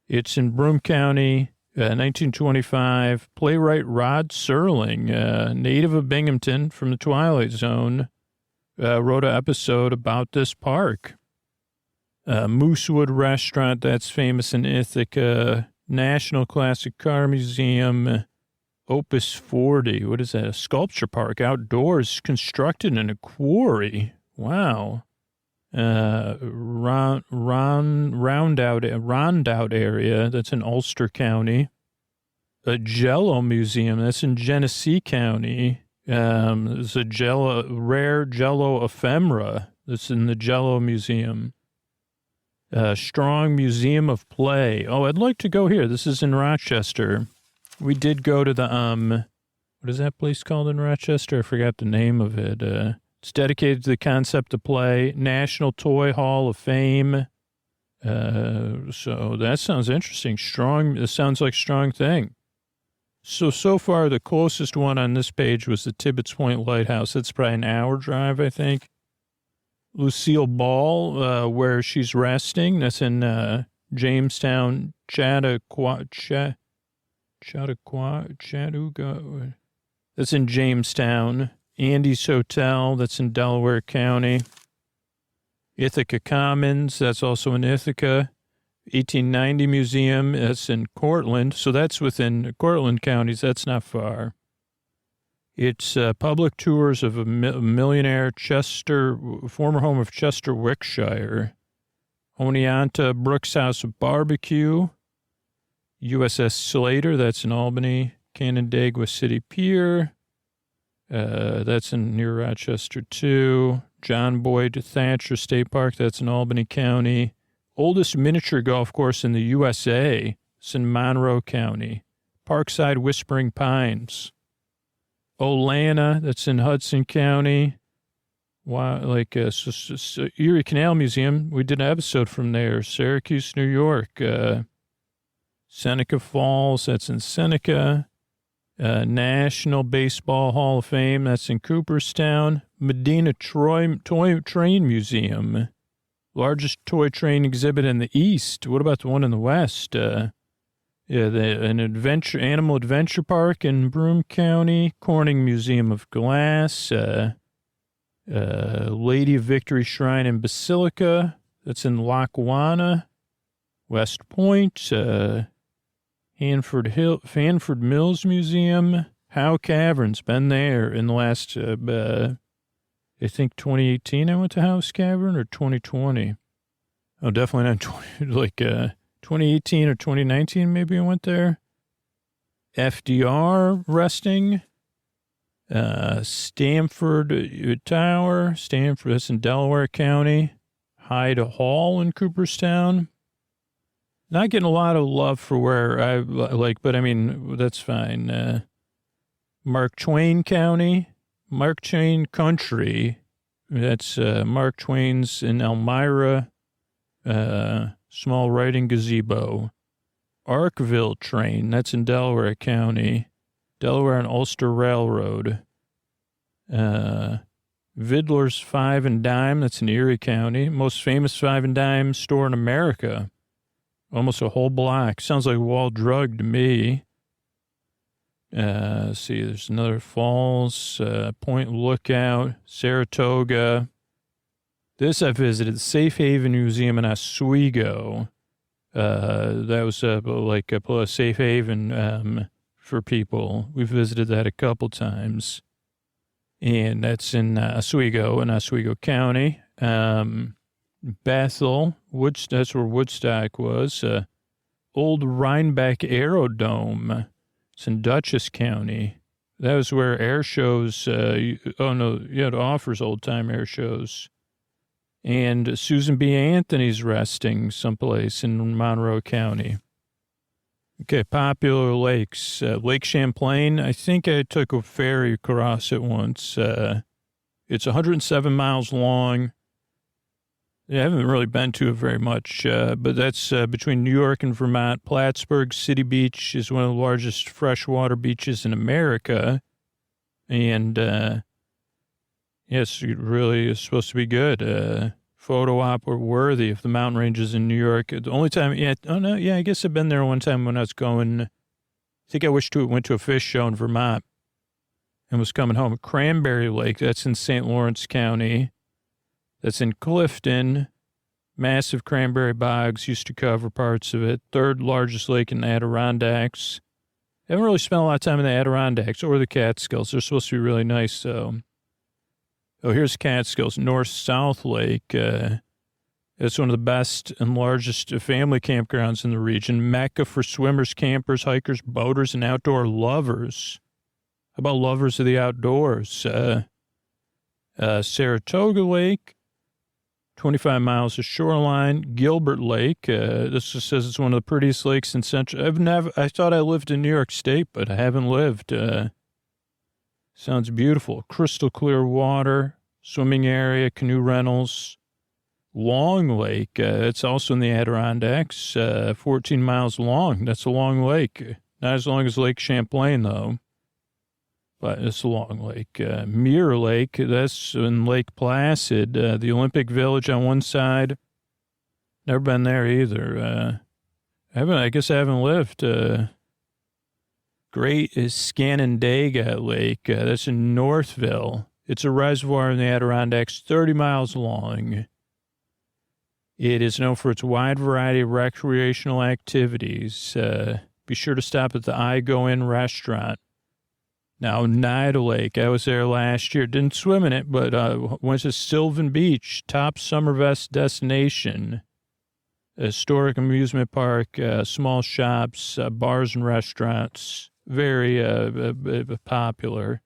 It's in Broome County, 1925. Playwright Rod Serling, native of Binghamton from the Twilight Zone, wrote an episode about this park. Moosewood Restaurant, that's famous in Ithaca. National Classic Car Museum. Opus 40, what is that? A sculpture park outdoors constructed in a quarry. Wow. Rondout area, that's in Ulster County. A Jello Museum, that's in Genesee County. There's a rare Jello ephemera that's in the Jello Museum. Strong Museum of Play. Oh, I'd like to go here. This is in Rochester. We did go to the, what is that place called in Rochester? I forgot the name of it. It's dedicated to the concept of play. National Toy Hall of Fame. So that sounds interesting. Strong, it sounds like a strong thing. So far, the closest one on this page was the Tibbetts Point Lighthouse. That's probably an hour drive, I think. Lucille Ball, where she's resting. That's in Jamestown, Chattanooga. That's in Jamestown. Andy's Hotel, that's in Delaware County. Ithaca Commons, that's also in Ithaca. 1890 Museum, that's in Cortland. So that's within Cortland counties. That's not far. It's public tours of a millionaire former home of Chester Wickshire. Oneonta Brooks House Barbecue. USS Slater, that's in Albany. Canandaigua City Pier. That's near Rochester, too. John Boyd Thatcher State Park, that's in Albany County. Oldest miniature golf course in the USA, it's in Monroe County. Parkside Whispering Pines. Olana, that's in Hudson County. Erie Canal Museum, we did an episode from there. Syracuse, New York. Seneca Falls, that's in Seneca. National Baseball Hall of Fame, that's in Cooperstown. Medina Toy Train Museum, largest toy train exhibit in the East. What about the one in the West? An animal adventure park in Broome County. Corning Museum of Glass. Lady of Victory Shrine and Basilica, that's in Lackawanna. West Point. Hanford Mills Museum. Howe Caverns, been there in the last, I think 2018 I went to Howe's Cavern, or 2020. Oh, definitely not 2018 or 2019 maybe I went there. FDR resting. Stamford Tower. Stamford, that's in Delaware County. Hyde Hall in Cooperstown. Not getting a lot of love for where I like, but I mean, that's fine. Mark Twain County, Mark Twain Country. That's Mark Twain's in Elmira. Small writing gazebo. Arkville Train, that's in Delaware County. Delaware and Ulster Railroad. Vidler's Five and Dime, that's in Erie County. Most famous five and dime store in America. Almost a whole block. Sounds like Wall Drug to me. Let's see, there's another Falls, Point Lookout, Saratoga. This I visited, the Safe Haven Museum in Oswego. That was like a safe haven for people. We visited that a couple times. And that's in Oswego County. Bethel, that's where Woodstock was. Old Rhinebeck Aerodome. It's in Dutchess County. That was where air shows, it offers old-time air shows. And Susan B. Anthony's resting someplace in Monroe County. Okay, popular lakes. Lake Champlain, I think I took a ferry across it once. It's 107 miles long. I haven't really been to it very much, but that's between New York and Vermont. Plattsburgh City Beach is one of the largest freshwater beaches in America. And, yes, it really is supposed to be good. Photo op worthy of the mountain ranges in New York. The only time, I guess I've been there one time when I was going, I think I went to a fish show in Vermont and was coming home. Cranberry Lake, that's in St. Lawrence County. That's in Clifton. Massive cranberry bogs used to cover parts of it. Third largest lake in the Adirondacks. I haven't really spent a lot of time in the Adirondacks or the Catskills. They're supposed to be really nice, though. Oh, here's Catskills, North-South Lake. It's one of the best and largest family campgrounds in the region. Mecca for swimmers, campers, hikers, boaters, and outdoor lovers. How about lovers of the outdoors? Saratoga Lake. 25 miles of shoreline. Gilbert Lake. This just says it's one of the prettiest lakes in Central. I thought I lived in New York State, but I haven't lived. Sounds beautiful. Crystal clear water, swimming area, canoe rentals. Long Lake. It's also in the Adirondacks. 14 miles long. That's a long lake. Not as long as Lake Champlain, though. But it's a long lake. Mirror Lake, that's in Lake Placid. The Olympic Village on one side. Never been there either. I guess I haven't lived. Great is Scanandaigua Lake. That's in Northville. It's a reservoir in the Adirondacks, 30 miles long. It is known for its wide variety of recreational activities. Be sure to stop at the I Go In restaurant. Now, Nida Lake, I was there last year. Didn't swim in it, but went to Sylvan Beach, top summer destination. Historic amusement park, small shops, bars and restaurants. Very popular.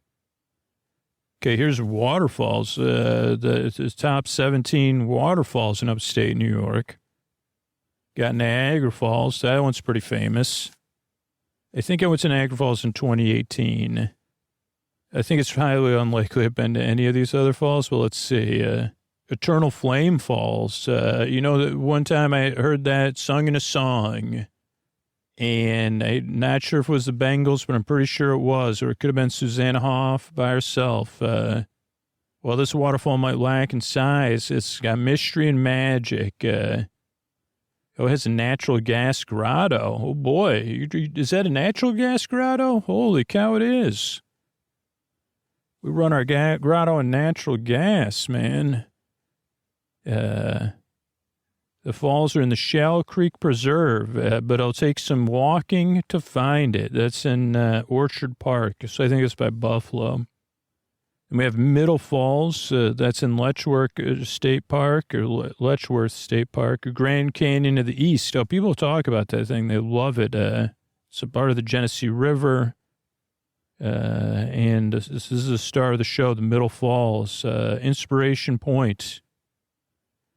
Okay, here's waterfalls. The top 17 waterfalls in upstate New York. Got Niagara Falls. That one's pretty famous. I think I went to Niagara Falls in 2018. I think it's highly unlikely I've been to any of these other falls, but let's see. Eternal Flame Falls. One time I heard that sung in a song, and I'm not sure if it was the Bengals, but I'm pretty sure it was, or it could have been Susanna Hoff by herself. Well, this waterfall might lack in size. It's got mystery and magic. It has a natural gas grotto. Oh, boy. Is that a natural gas grotto? Holy cow, it is. We run our grotto on natural gas, man. The falls are in the Shell Creek Preserve, but it'll take some walking to find it. That's in Orchard Park, so I think it's by Buffalo. And we have Middle Falls, that's in Letchworth State Park, Grand Canyon of the East. Oh, people talk about that thing. They love it. It's a part of the Genesee River. And this is the star of the show, the Middle Falls, Inspiration Point,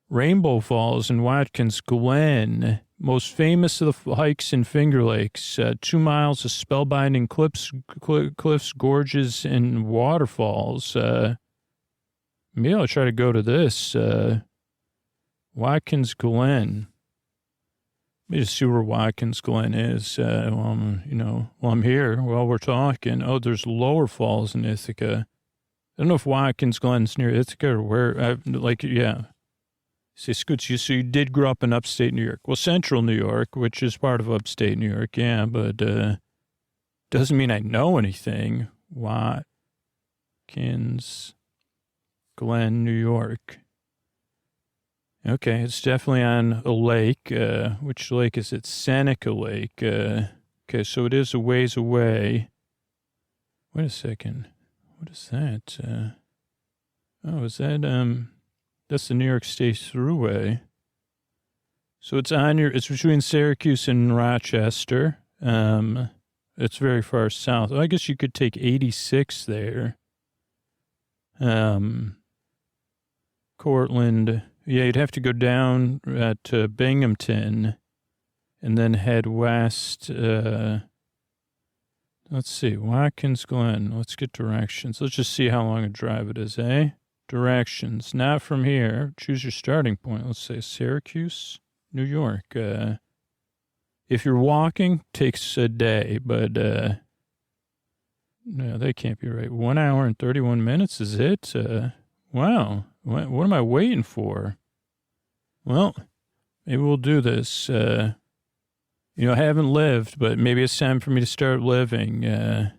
Rainbow Falls in Watkins Glen, most famous of the hikes in Finger Lakes, 2 miles of spellbinding cliffs, gorges, and waterfalls. Maybe I'll try to go to this, Watkins Glen. Let me just see where Watkins Glen is. While I'm here, while we're talking. Oh, there's Lower Falls in Ithaca. I don't know if Watkins Glen's near Ithaca or where. Yeah. Say, Scoots, so you did grow up in upstate New York. Well, central New York, which is part of upstate New York, yeah, but doesn't mean I know anything. Watkins Glen, New York. Okay, it's definitely on a lake. Which lake is it? Seneca Lake. Okay, so it is a ways away. Wait a second. What is that? Is that, that's the New York State Thruway. So it's it's between Syracuse and Rochester. It's very far south. I guess you could take 86 there. Cortland. Yeah, you'd have to go down to Binghamton and then head west. Let's see, Watkins Glen. Let's get directions. Let's just see how long a drive it is, eh? Directions. Not from here. Choose your starting point. Let's say Syracuse, New York. If you're walking, takes a day, but no, that can't be right. 1 hour and 31 minutes is it? Wow. What am I waiting for? Well, maybe we'll do this. I haven't lived, but maybe it's time for me to start living and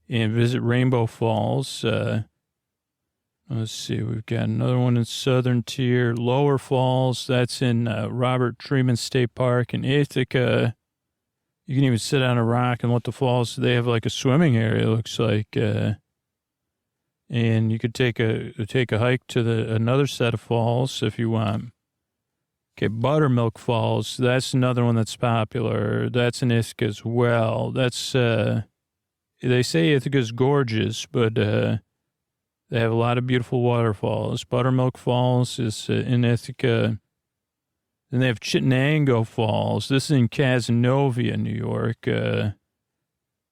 visit Rainbow Falls. Let's see. We've got another one in Southern Tier. Lower Falls. That's in Robert Treman State Park in Ithaca. You can even sit on a rock and let the falls. They have like a swimming area, it looks like. And you could take a hike to another set of falls if you want. Okay, Buttermilk Falls. That's another one that's popular. That's in Ithaca as well. That's they say Ithaca's gorgeous, but they have a lot of beautiful waterfalls. Buttermilk Falls is in Ithaca. Then they have Chittenango Falls. This is in Cazenovia, New York.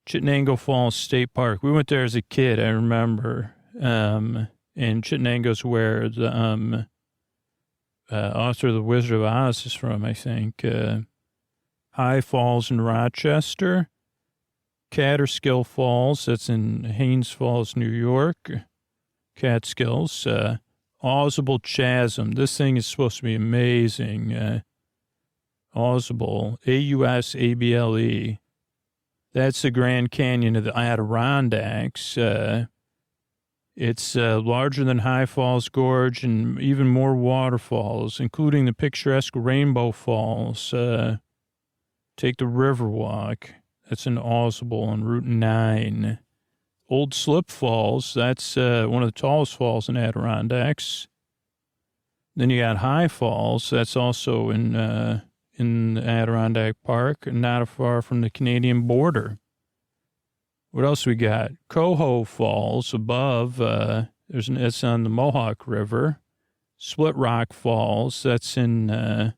Chittenango Falls State Park. We went there as a kid, I remember. And Chittenango's where the author of The Wizard of Oz is from, I think. High Falls in Rochester. Catterskill Falls, that's in Haynes Falls, New York. Catskills. Ausable Chasm. This thing is supposed to be amazing. Ausable. Ausable. That's the Grand Canyon of the Adirondacks. It's larger than High Falls Gorge and even more waterfalls, including the picturesque Rainbow Falls. Take the Riverwalk. That's in Ausable on Route 9. Old Slip Falls. That's one of the tallest falls in Adirondacks. Then you got High Falls. That's also in Adirondack Park, not far from the Canadian border. What else we got? Coho Falls above. It's on the Mohawk River. Split Rock Falls. That's in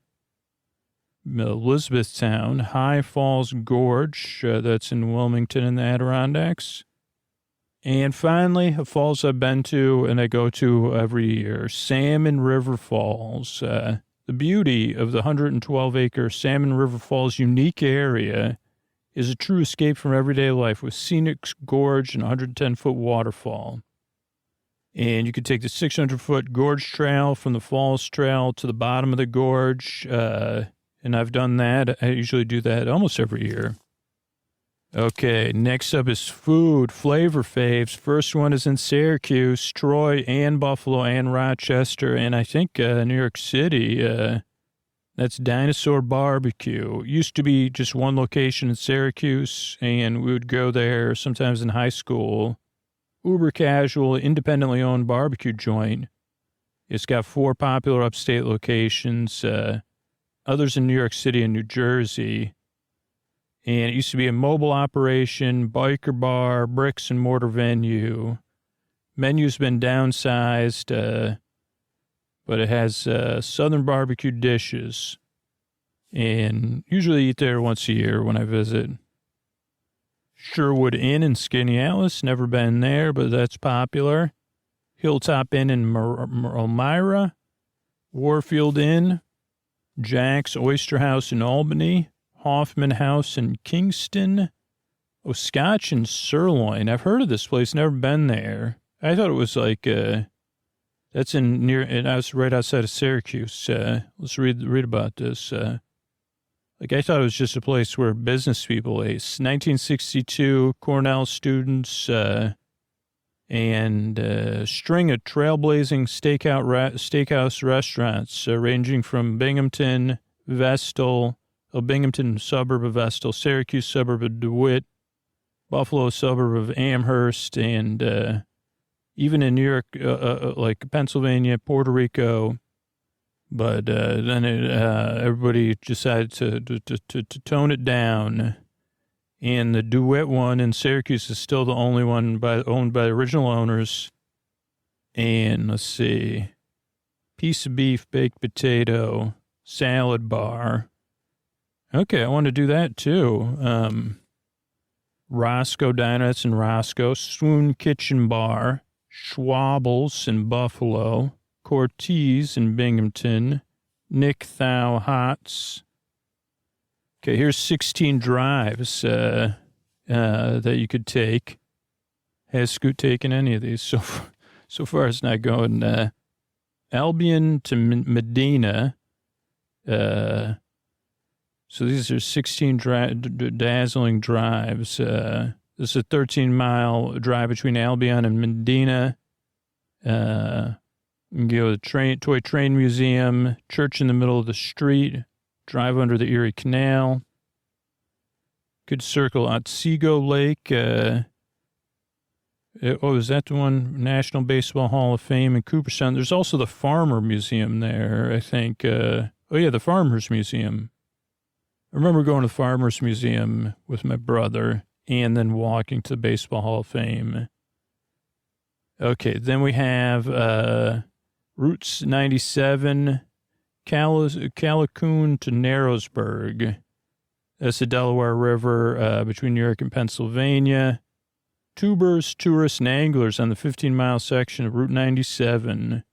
Elizabethtown. High Falls Gorge. That's in Wilmington in the Adirondacks. And finally, falls I've been to and I go to every year, Salmon River Falls. The beauty of the 112-acre Salmon River Falls unique area is a true escape from everyday life with scenic gorge and 110-foot waterfall. And you could take the 600-foot gorge trail from the falls trail to the bottom of the gorge. And I've done that. I usually do that almost every year. Okay, next up is food, flavor faves. First one is in Syracuse, Troy, and Buffalo, and Rochester, and I think New York City. That's Dinosaur Barbecue. Used to be just one location in Syracuse, and we would go there sometimes in high school. Uber casual, independently owned barbecue joint. It's got 4 popular upstate locations, others in New York City and New Jersey. And it used to be a mobile operation, biker bar, bricks and mortar venue. Menu's been downsized, but it has southern barbecue dishes. And usually eat there once a year when I visit. Sherwood Inn in Skaneateles, never been there, but that's popular. Hilltop Inn in Elmira. Warfield Inn. Jack's Oyster House in Albany. Hoffman House in Kingston. Oh, Scotch and Sirloin. I've heard of this place, never been there. I thought it was like, that's and I was right outside of Syracuse. Let's read about this. Like, I thought it was just a place where business people ate. 1962, Cornell students, and a string of trailblazing steakhouse restaurants, ranging from Binghamton, Vestal, Binghamton suburb of Vestal, Syracuse suburb of DeWitt, Buffalo suburb of Amherst, and even in New York, like Pennsylvania, Puerto Rico. But then everybody decided to tone it down. And the DeWitt one in Syracuse is still the only one owned by the original owners. And let's see, piece of beef, baked potato, salad bar. Okay, I want to do that too. Roscoe Diner, that's in Roscoe. Swoon Kitchen Bar. Schwabels in Buffalo. Cortez in Binghamton. Nick Thau Hots. Okay, here's 16 drives that you could take. Has Scoot taken any of these? So far it's not going. Albion to Medina. So these are 16 dazzling drives. This is a 13-mile drive between Albion and Medina. You can go to the Toy Train Museum, church in the middle of the street, drive under the Erie Canal. Could circle Otsego Lake. Is that the one? National Baseball Hall of Fame in Cooperstown. There's also the Farmer Museum there, I think. The Farmers Museum. I remember going to the Farmers Museum with my brother and then walking to the Baseball Hall of Fame. Okay, then we have Route 97, Callicoon to Narrowsburg. That's the Delaware River between New York and Pennsylvania. Tubers, tourists, and anglers on the 15-mile section of Route 97.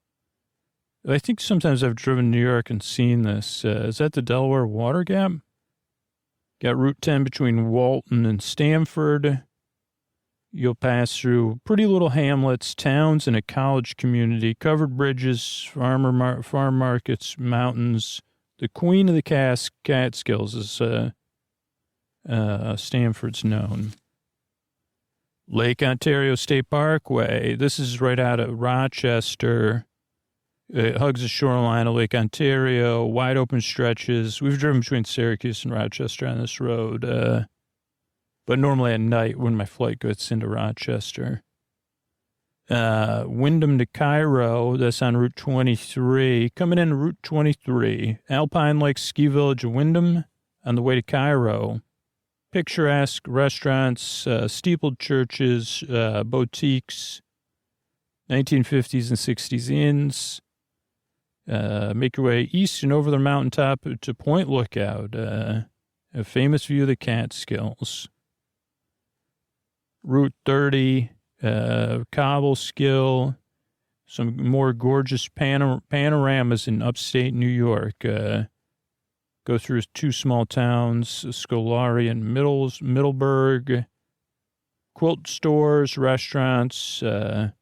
I think sometimes I've driven New York and seen this. Is that the Delaware Water Gap? Got Route 10 between Walton and Stamford. You'll pass through pretty little hamlets, towns, and a college community, covered bridges, farm markets, mountains. The Queen of the Catskills is Stamford's known. Lake Ontario State Parkway. This is right out of Rochester. It hugs the shoreline of Lake Ontario, wide open stretches. We've driven between Syracuse and Rochester on this road, but normally at night when my flight gets into Rochester. Wyndham to Cairo, that's on Route 23. Coming in Route 23, Alpine Lake Ski Village of Wyndham on the way to Cairo. Picturesque restaurants, steepled churches, boutiques, 1950s and 60s inns. Make your way east and over the mountaintop to Point Lookout, a famous view of the Catskills. Route 30, Cobleskill, some more gorgeous panoramas in upstate New York. Go through two small towns, Scolari and Middleburg, quilt stores, restaurants, and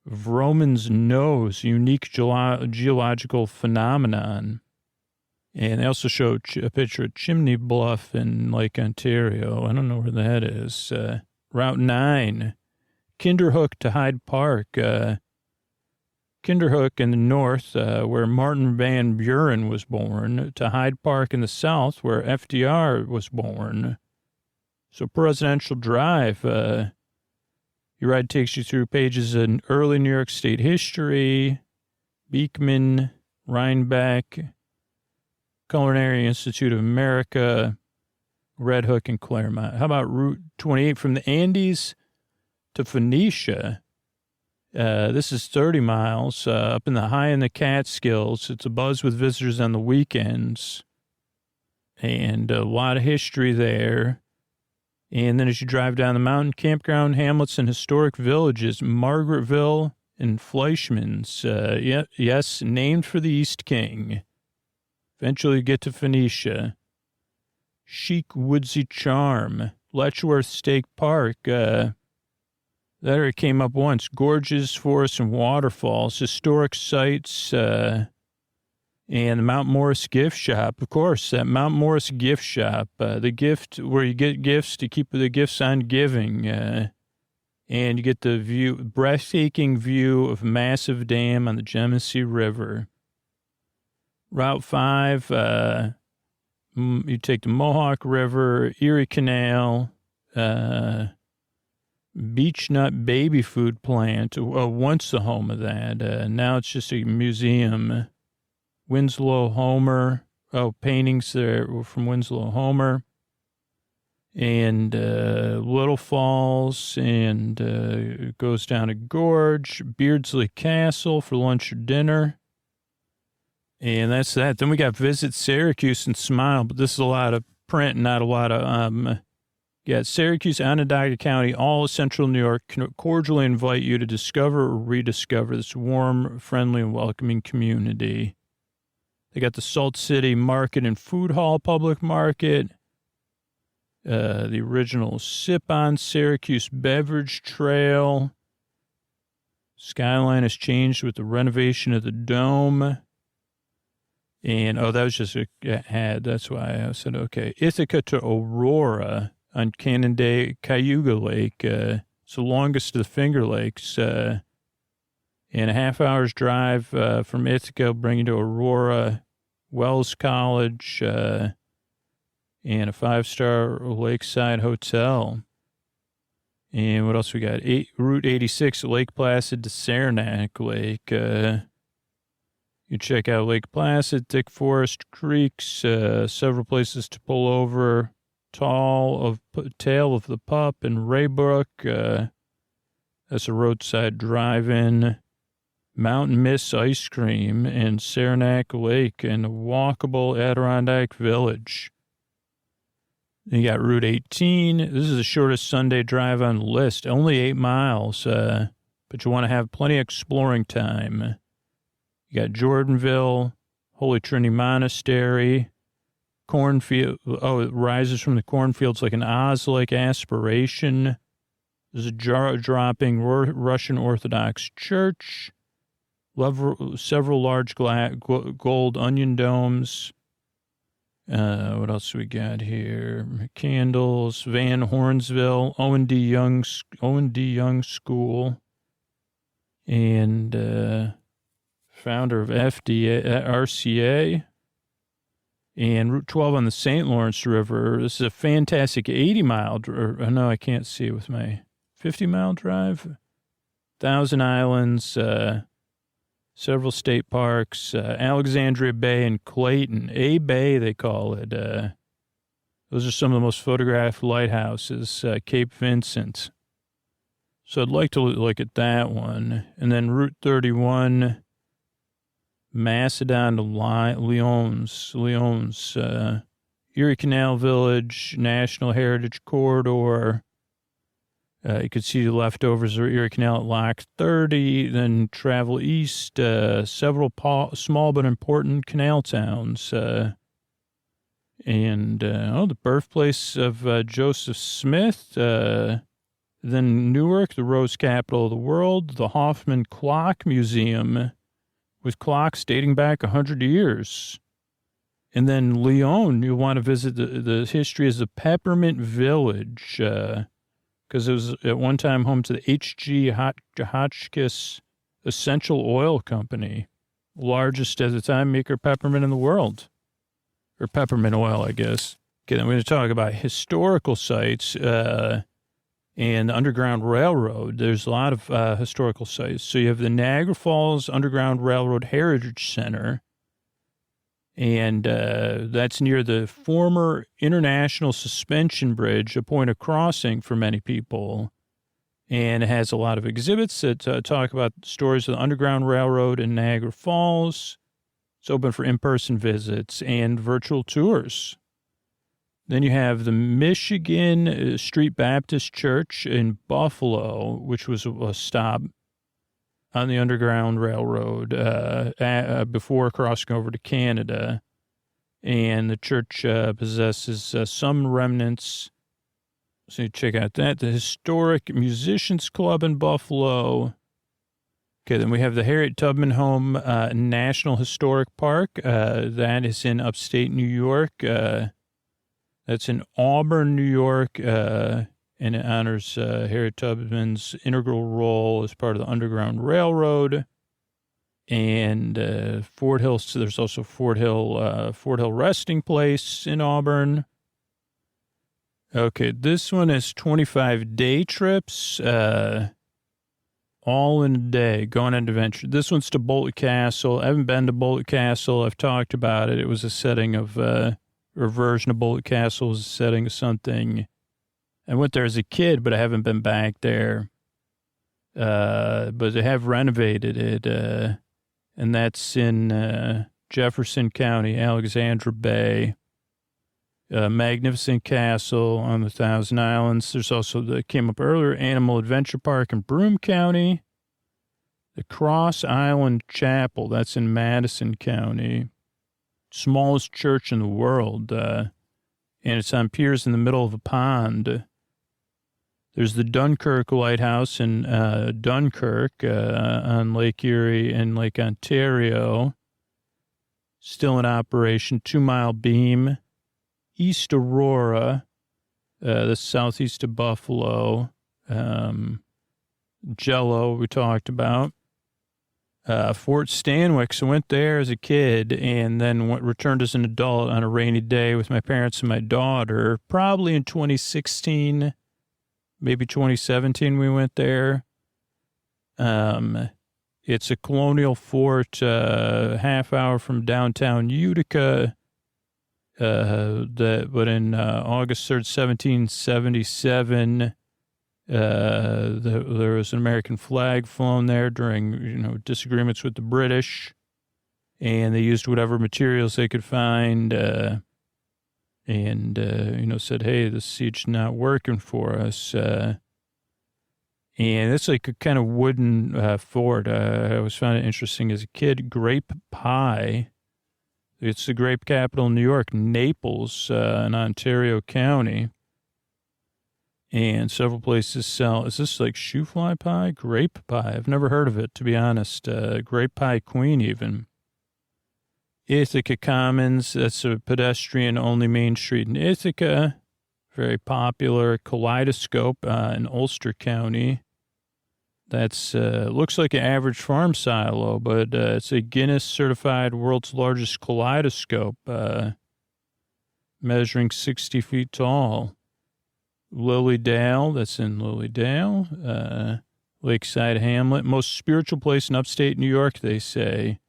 Vroman's Nose, unique geological phenomenon. And they also show a picture of Chimney Bluff in Lake Ontario. I don't know where that is. Route 9, Kinderhook to Hyde Park. Kinderhook in the north, where Martin Van Buren was born, to Hyde Park in the south, where FDR was born. So Presidential Drive, your ride takes you through pages in early New York State history, Beekman, Rhinebeck, Culinary Institute of America, Red Hook, and Claremont. How about Route 28 from the Andes to Phoenicia? This is 30 miles up in the Catskills. It's abuzz with visitors on the weekends, and a lot of history there. And then as you drive down the mountain, campground hamlets and historic villages, Margaretville and Fleischmann's. Yes, named for the East King. Eventually you get to Phoenicia. Chic woodsy charm, Letchworth State Park. That area came up once. Gorges, forests, and waterfalls, historic sites, and the Mount Morris gift shop. Of course, that Mount Morris gift shop, the gift where you get gifts to keep the gifts on giving. And you get the breathtaking view of massive dam on the Genesee River. Route 5, you take the Mohawk River, Erie Canal, Beech Nut Baby Food Plant, once the home of that. Now it's just a museum. Winslow Homer, paintings there from Winslow Homer. And Little Falls, and it goes down a gorge, Beardsley Castle for lunch or dinner. And that's that. Then we got Visit Syracuse and Smile, but this is a lot of print, not a lot of, Syracuse, Onondaga County, all of central New York cordially invite you to discover or rediscover this warm, friendly, and welcoming community. They got the Salt City Market and Food Hall Public Market, the original Sip-On Syracuse Beverage Trail. Skyline has changed with the renovation of the Dome. And, that was just a ad. That's why I said, okay. Ithaca to Aurora on Canandaigua Cayuga Lake. It's the longest of the Finger Lakes. And a half hour's drive from Ithaca will bring you to Aurora, Wells College, and a 5-star lakeside hotel. And what else we got? Route 86, Lake Placid to Saranac Lake. You check out Lake Placid, Thick Forest Creeks, several places to pull over, Tail of the Pup and Raybrook. That's a roadside drive-in. Mountain Miss Ice Cream and Saranac Lake and a walkable Adirondack Village. You got Route 18. This is the shortest Sunday drive on the list, only 8 miles, but you want to have plenty of exploring time. You got Jordanville, Holy Trinity Monastery, cornfield. It rises from the cornfields like an Oz-like aspiration. There's a jaw-dropping Russian Orthodox church. Several large gold onion domes. What else we got here? Candles, Van Hornsville, Owen D. Young School, and founder of RCA, and Route 12 on the St. Lawrence River. This is a fantastic 80-mile drive. No, I can't see it with my 50-mile drive. Thousand Islands, several state parks, Alexandria Bay and Clayton. A Bay, they call it. Those are some of the most photographed lighthouses, Cape Vincent. So I'd like to look at that one. And then Route 31, Macedon to Lyons, Erie Canal Village, National Heritage Corridor. You could see the leftovers of Erie Canal at Lock 30, then travel east, several small but important canal towns. The birthplace of Joseph Smith, then Newark, the rose capital of the world, the Hoffman Clock Museum with clocks dating back 100 years. And then Lyon, you'll want to visit the history as the Peppermint Village, because it was at one time home to the H.G. Hotchkiss Essential Oil Company, largest at the time maker of peppermint in the world, or peppermint oil, I guess. Okay, then we're going to talk about historical sites and the Underground Railroad. There's a lot of historical sites. So you have the Niagara Falls Underground Railroad Heritage Center, and that's near the former International Suspension Bridge, a point of crossing for many people. And it has a lot of exhibits that talk about stories of the Underground Railroad in Niagara Falls. It's open for in-person visits and virtual tours. Then you have the Michigan Street Baptist Church in Buffalo, which was a stop on the Underground Railroad before crossing over to Canada. And the church possesses some remnants. So you check out that. The Historic Musicians Club in Buffalo. Okay, then we have the Harriet Tubman Home National Historic Park. That is in upstate New York. That's in Auburn, New York, and it honors Harriet Tubman's integral role as part of the Underground Railroad. And Fort Hill, so there's also Fort Hill Resting Place in Auburn. Okay, this one is 25 day trips, all in a day, going on adventure. This one's to Bolton Castle. I haven't been to Bolton Castle. I've talked about it. It was a setting of, or version of Bolton Castle was a setting of something. I went there as a kid, but I haven't been back there. But they have renovated it, and that's in Jefferson County, Alexandria Bay. Magnificent Castle on the Thousand Islands. There's also, that came up earlier, Animal Adventure Park in Broome County. The Cross Island Chapel, that's in Madison County. Smallest church in the world, and it's on piers in the middle of a pond. There's the Dunkirk Lighthouse in Dunkirk on Lake Erie and Lake Ontario. Still in operation, 2 mile beam. East Aurora, the southeast of Buffalo. Jello, we talked about. Fort Stanwix, I went there as a kid and then returned as an adult on a rainy day with my parents and my daughter, probably in 2016, maybe 2017 we went there. It's a colonial fort, half hour from downtown Utica. But in August 3rd, 1777, there was an American flag flown there during, disagreements with the British, and they used whatever materials they could find, and said, hey, the siege not working for us. And it's like a kind of wooden fort. I always found it interesting as a kid. Grape pie. It's the grape capital of New York, Naples, in Ontario County. And several places sell, is this like shoe fly pie? Grape pie. I've never heard of it, to be honest. Grape pie queen even. Ithaca Commons, that's a pedestrian-only main street in Ithaca. Very popular. Kaleidoscope in Ulster County. That's looks like an average farm silo, but it's a Guinness certified world's largest kaleidoscope, measuring 60 feet tall. Lilydale, that's in Lilydale. Lakeside Hamlet, most spiritual place in upstate New York, they say.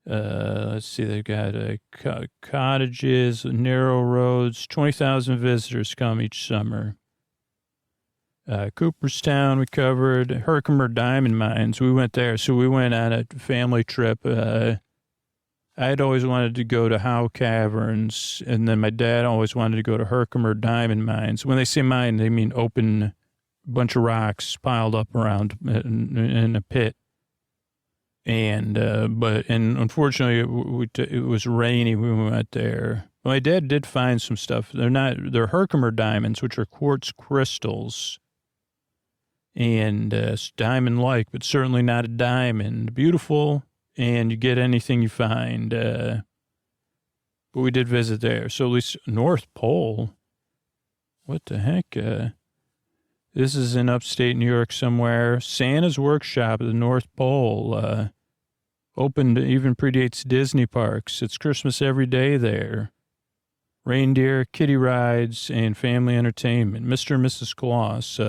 Let's see, they've got cottages, narrow roads, 20,000 visitors come each summer. Cooperstown, we covered. Herkimer Diamond Mines, we went there. So we went on a family trip. I'd always wanted to go to Howe Caverns, and then my dad always wanted to go to Herkimer Diamond Mines. When they say mine, they mean open bunch of rocks piled up around in a pit. And unfortunately, it was rainy when we went there. My dad did find some stuff. They're Herkimer diamonds, which are quartz crystals. And diamond-like, but certainly not a diamond. Beautiful, and you get anything you find. But we did visit there. So at least North Pole. What the heck? This is in upstate New York somewhere. Santa's Workshop at the North Pole. Opened, even predates Disney parks. It's Christmas every day there. Reindeer, kiddie rides, and family entertainment. Mr. and Mrs. Claus.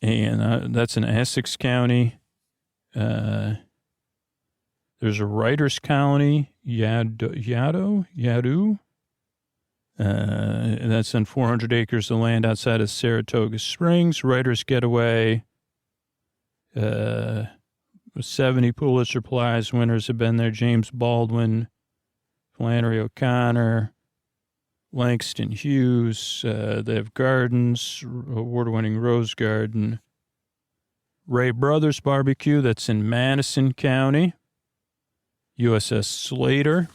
And that's in Essex County. There's a writer's colony, Yadu. That's on 400 acres of land outside of Saratoga Springs. Writer's Getaway. 70 Pulitzer Prize winners have been there. James Baldwin, Flannery O'Connor, Langston Hughes. They have gardens, award-winning Rose Garden. Ray Brothers Barbecue, that's in Madison County. USS Slater.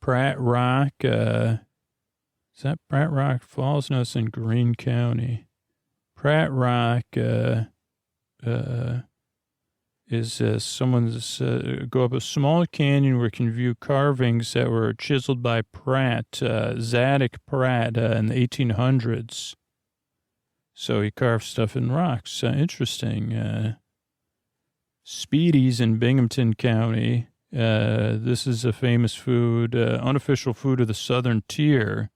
Pratt Rock. Is that Pratt Rock Falls? No, it's in Greene County. Pratt Rock is someone's go up a small canyon where you can view carvings that were chiseled by Pratt, Zadig Pratt, in the 1800s. So he carved stuff in rocks. Interesting. Speedy's in Binghamton County. This is a famous food, unofficial food of the Southern Tier.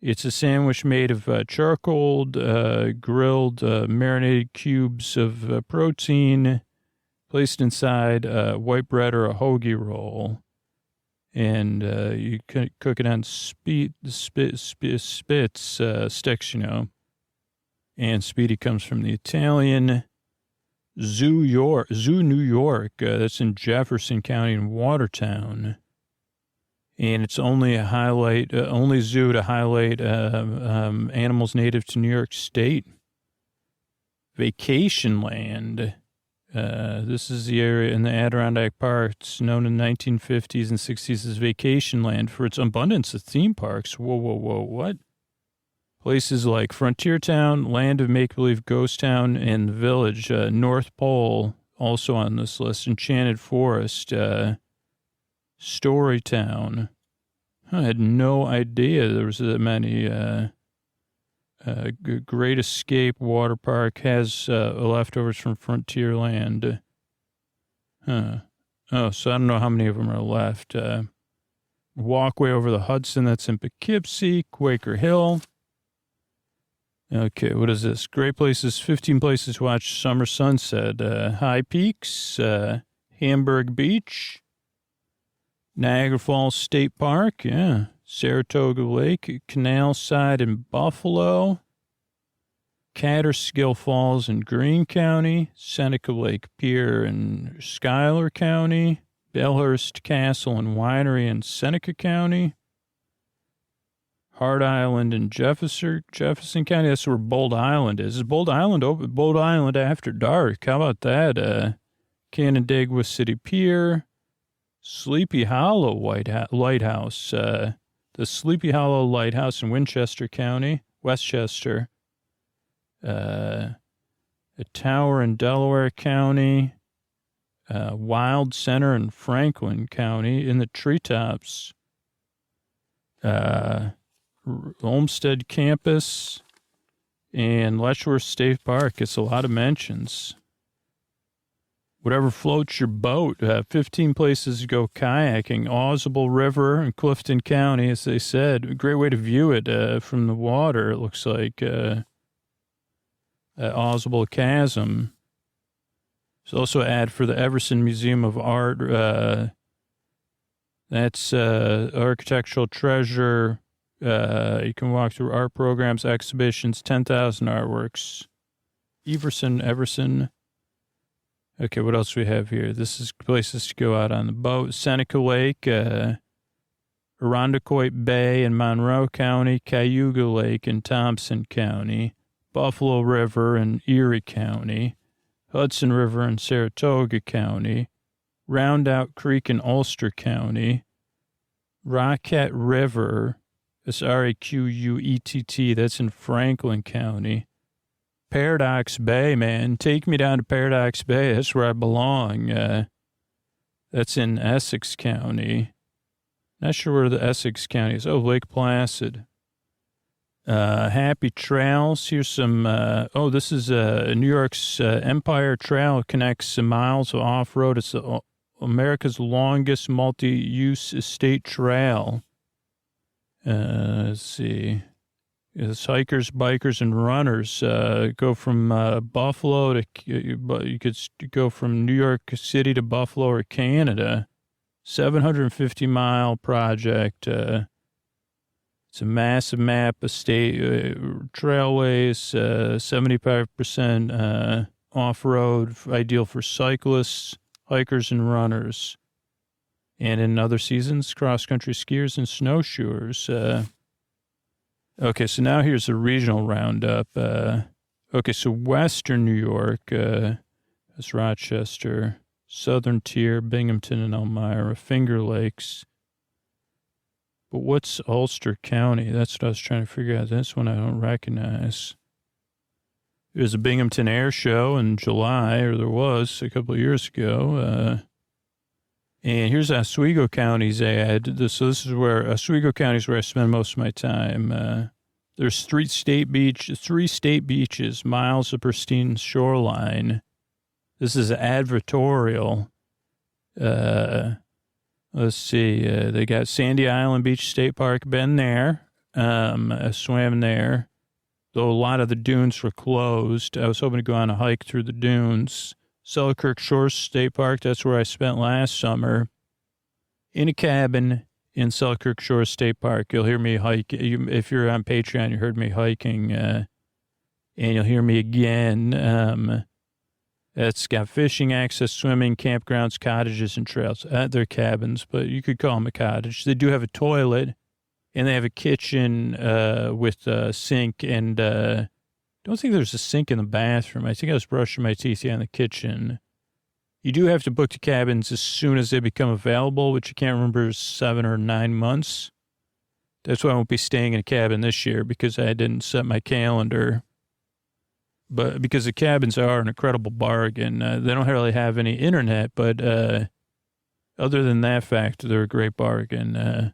It's a sandwich made of charcoal, grilled, marinated cubes of protein placed inside white bread or a hoagie roll. And you can cook it on spits, sticks, you know. And Speedy comes from the Italian. Zoo, New York. That's in Jefferson County in Watertown. And it's only only zoo to highlight animals native to New York State. Vacation Land. This is the area in the Adirondack Park. It's known in the 1950s and 60s as Vacation Land for its abundance of theme parks. Whoa, what? Places like Frontier Town, Land of Make-Believe Ghost Town, and the Village. North Pole, also on this list. Enchanted Forest. Storytown. I had no idea there was that many. Great Escape Water Park has leftovers from Frontierland. Oh, so I don't know how many of them are left. Walkway over the Hudson, that's in Poughkeepsie. Quaker Hill. Okay, what is this? Great places, 15 places to watch summer sunset. High Peaks, Hamburg Beach. Niagara Falls State Park, yeah. Saratoga Lake, Canal Side in Buffalo. Catterskill Falls in Greene County. Seneca Lake Pier in Schuyler County. Bellhurst Castle and Winery in Seneca County. Hart Island in Jefferson County. That's where Bold Island is. Is Bold Island open? Bold Island after dark. How about that? Canandaigua City Pier. Sleepy Hollow Lighthouse. The Sleepy Hollow Lighthouse in Westchester. A tower in Delaware County. Wild Center in Franklin County in the treetops. Olmsted Campus and Letchworth State Park. It's a lot of mentions. Whatever floats your boat. 15 places to go kayaking. Ausable River in Clifton County, as they said. A great way to view it from the water, it looks like. Ausable Chasm. There's also an ad for the Everson Museum of Art. That's architectural treasure. You can walk through art programs, exhibitions, 10,000 artworks. Everson. Okay, what else do we have here? This is places to go out on the boat. Seneca Lake, Irondequoit Bay in Monroe County, Cayuga Lake in Thompson County, Buffalo River in Erie County, Hudson River in Saratoga County, Roundout Creek in Ulster County, Rocket River, it's Raquett, that's in Franklin County, Paradox Bay, man. Take me down to Paradox Bay. That's where I belong. That's in Essex County. Not sure where the Essex County is. Oh, Lake Placid. Happy Trails. Here's some, this is New York's Empire Trail. It connects miles of off-road. It's America's longest multi-use state trail. Let's see. It's hikers, bikers, and runners go from Buffalo to, you could go from New York City to Buffalo or Canada. 750-mile project. It's a massive map of state trailways, 75% off-road, ideal for cyclists, hikers, and runners. And in other seasons, cross-country skiers and snowshoers. Okay, so now here's a regional roundup. Okay, so Western New York, that's Rochester, Southern Tier, Binghamton and Elmira, Finger Lakes. But what's Ulster County? That's what I was trying to figure out. This one I don't recognize. There's a Binghamton Air Show in July, or there was a couple of years ago. And here's Oswego County's ad. So this is where Oswego County is where I spend most of my time. There's three state beaches, miles of pristine shoreline. This is advertorial. Let's see. They got Sandy Island Beach State Park. Been there. I swam there. Though a lot of the dunes were closed. I was hoping to go on a hike through the dunes. Selkirk Shores State Park, that's where I spent last summer. In a cabin in Selkirk Shores State Park. You'll hear me hike. If you're on Patreon, you heard me hiking, and you'll hear me again. It's got fishing, access, swimming, campgrounds, cottages, and trails. They're cabins, but you could call them a cottage. They do have a toilet, and they have a kitchen with a sink, and I don't think there's a sink in the bathroom. I think I was brushing my teeth in the kitchen. You do have to book the cabins as soon as they become available, which I can't remember is 7 or 9 months. That's why I won't be staying in a cabin this year, because I didn't set my calendar. But because the cabins are an incredible bargain. They don't really have any internet, but other than that fact, they're a great bargain.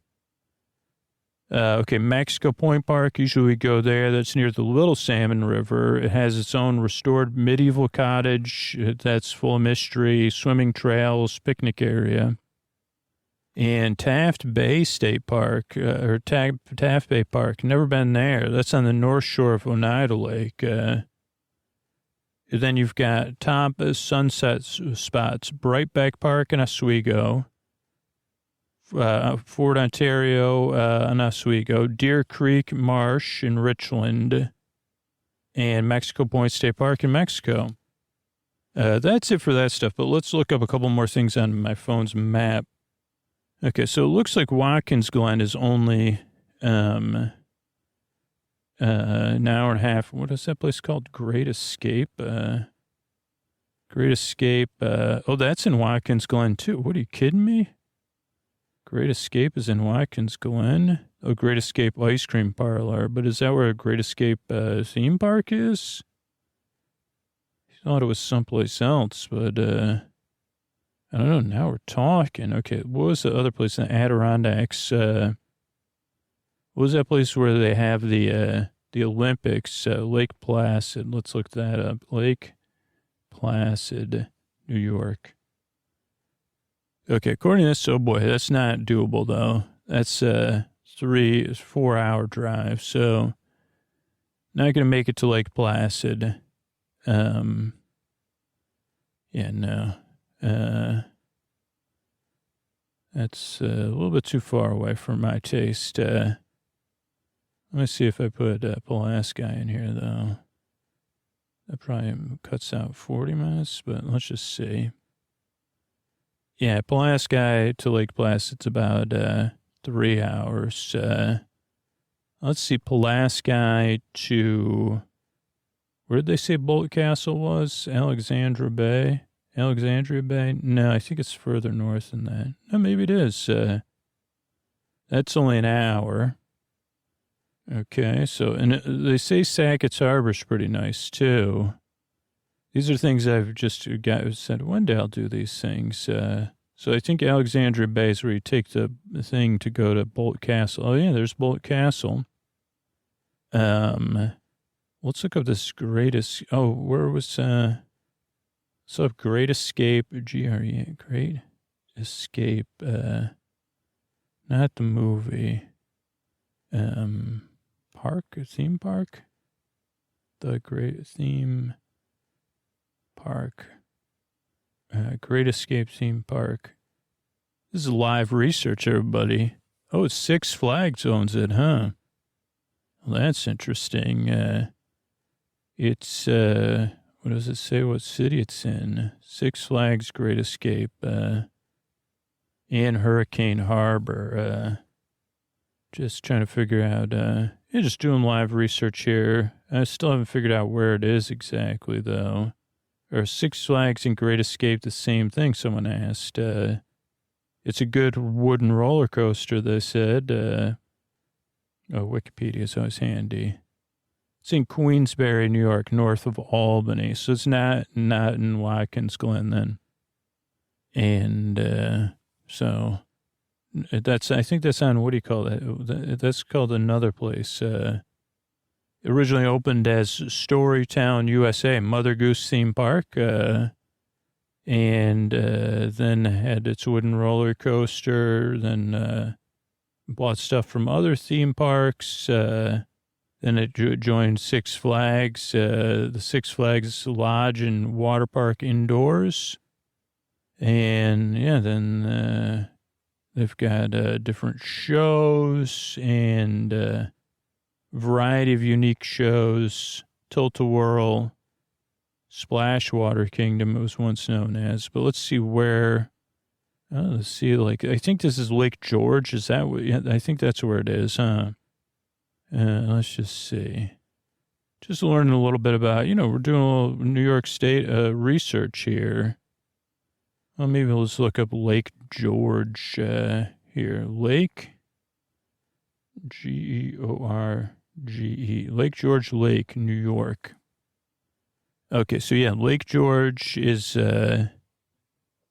Okay, Mexico Point Park, usually we go there. That's near the Little Salmon River. It has its own restored medieval cottage that's full of mystery, swimming trails, picnic area. And Taft Bay State Park, or Taft Bay Park, never been there. That's on the north shore of Oneida Lake. Then you've got top sunset spots, Brightback Park in Oswego, Fort Ontario in Oswego, Deer Creek Marsh in Richland, and Mexico Point State Park in Mexico. That's it for that stuff, but let's look up a couple more things on my phone's map. Okay, so it looks like Watkins Glen is only an hour and a half. What is that place called? Great Escape? Great Escape. Oh, that's in Watkins Glen, too. What, are you kidding me? Great Escape is in Watkins Glen. Oh, Great Escape Ice Cream Parlor. But is that where a Great Escape theme park is? I thought it was someplace else, but I don't know. Now we're talking. Okay. What was the other place? The Adirondacks. What was that place where they have the Olympics? Lake Placid. Let's look that up. Lake Placid, New York. Okay. According to this, oh boy, that's not doable though. That's 4 hour drive. So not going to make it to Lake Placid. Yeah, no. That's a little bit too far away for my taste. Let me see if I put Pulaski in here, though. That probably cuts out 40 minutes, but let's just see. Yeah, Pulaski to Lake Placid's about 3 hours. Let's see, Pulaski to... Where did they say Bolt Castle was? Alexandria Bay? No, I think it's further north than that. No, maybe it is. That's only an hour. Okay, so, and they say Sackett's Harbor's pretty nice, too. These are things I've just said, one day I'll do these things. So I think Alexandria Bay is where you take the thing to go to Bolt Castle. Oh, yeah, there's Bolt Castle. Let's look up this greatest. Oh, where was so Great Escape? GRE, Great Escape. Not the movie. Theme park. The Great Theme Park. Great Escape Theme Park. This is live research, everybody. Oh, Six Flags owns it, huh? Well, that's interesting. It's, what does it say? What city it's in? Six Flags Great Escape, in Hurricane Harbor. Just trying to figure out, just doing live research here. I still haven't figured out where it is exactly, though. Are Six Flags and Great Escape the same thing? Someone asked. It's a good wooden roller coaster, they said. Wikipedia is always handy. It's in Queensbury, New York, north of Albany. So it's not in Watkins Glen then. And so I think that's on, what do you call that? That's called another place. Originally opened as Storytown, USA, Mother Goose Theme Park. And then had its wooden roller coaster, then bought stuff from other theme parks. Then it joined Six Flags, the Six Flags Lodge and Water Park indoors. And, yeah, then they've got different shows and variety of unique shows. Tilt-A-Whirl, Splashwater Kingdom, it was once known as. But let's see where... let's see, I think this is Lake George. Is that what... Yeah, I think that's where it is, huh? Let's just see. Just learning a little bit about, we're doing a little New York State research here. Well, maybe let's look up Lake George here. Lake, George, Lake George Lake, New York. Okay, so yeah, Lake George is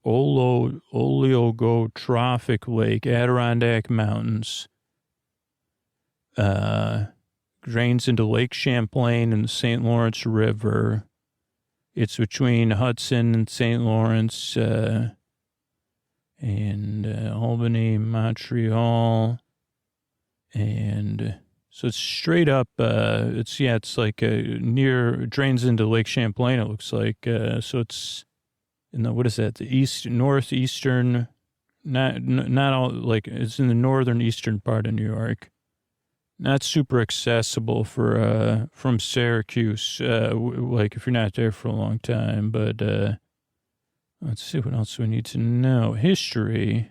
oligotrophic lake, Adirondack Mountains. Drains into Lake Champlain and the St. Lawrence River. It's between Hudson and St. Lawrence, and Albany, Montreal. And so it's straight up, it's like drains into Lake Champlain, it looks like. So it's in the, what is that? The northeastern, not all, like it's in the northern eastern part of New York. Not super accessible for from Syracuse, like if you're not there for a long time. But let's see what else we need to know. History.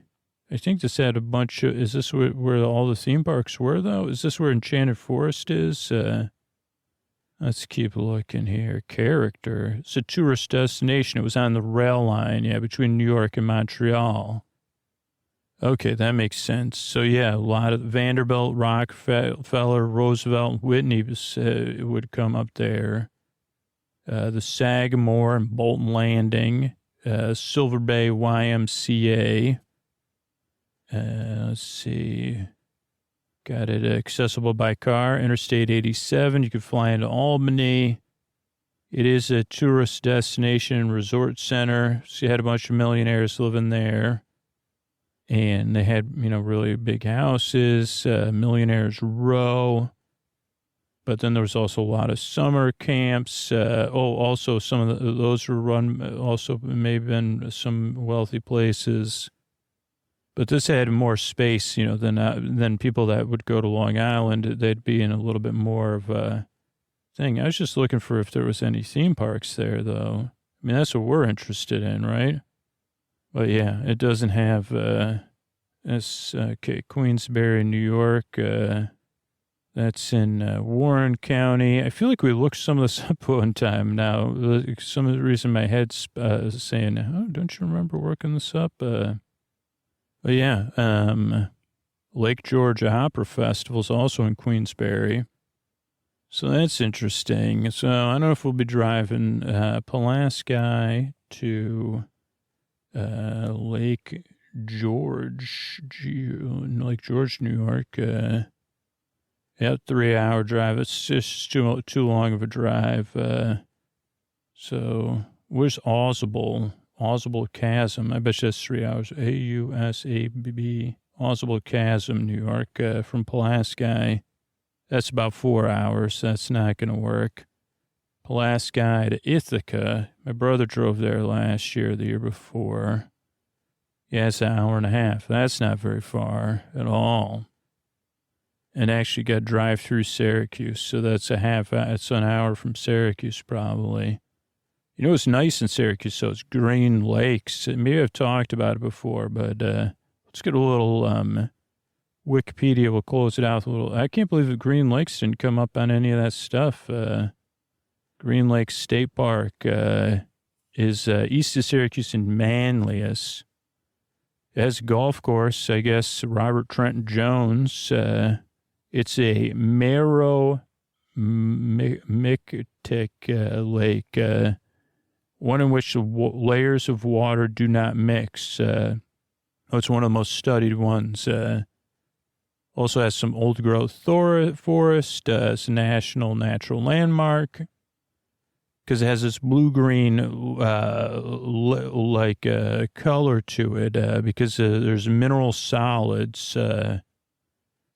I think this had a bunch of. Is this where all the theme parks were, though? Is this where Enchanted Forest is? Let's keep looking here. Character. It's a tourist destination. It was on the rail line, between New York and Montreal. Okay, that makes sense. So, yeah, a lot of Vanderbilt, Rockefeller, Roosevelt, Whitney would come up there. The Sagamore and Bolton Landing. Silver Bay YMCA. Let's see. Got it accessible by car. Interstate 87. You can fly into Albany. It is a tourist destination and resort center. So you had a bunch of millionaires living there. And they had, really big houses, Millionaires Row. But then there was also a lot of summer camps. Also some of those were run, also may have been some wealthy places. But this had more space, than people that would go to Long Island. They'd be in a little bit more of a thing. I was just looking for if there was any theme parks there, though. I mean, that's what we're interested in, right? But yeah, it doesn't have, Queensbury, New York. That's in Warren County. I feel like we looked some of this up one time now. Some of the reason my head's saying, oh, don't you remember working this up? But yeah, Lake George Opera Festival is also in Queensbury. So that's interesting. So I don't know if we'll be driving Pulaski to Lake George, New York. 3-hour drive. It's just too long of a drive. So where's Ausable? Ausable Chasm. I bet you that's 3 hours. AUSABB. Ausable Chasm, New York, from Pulaski. That's about 4 hours. That's not going to work. Pulaski to Ithaca. My brother drove there last year, the year before. Yeah, it's an hour and a half. That's not very far at all. And actually got drive through Syracuse. So that's it's an hour from Syracuse probably. You know what's nice in Syracuse? So it's Green Lakes. Maybe I've talked about it before, but let's get a little Wikipedia. We'll close it out with a little. I can't believe that Green Lakes didn't come up on any of that stuff. Green Lakes State Park is east of Syracuse in Manlius. It has a golf course, I guess, Robert Trent Jones. It's a Meromictic lake, one in which the layers of water do not mix. It's one of the most studied ones. Also has some old-growth forest. It's a national natural landmark because it has this blue-green color to it because there's mineral solids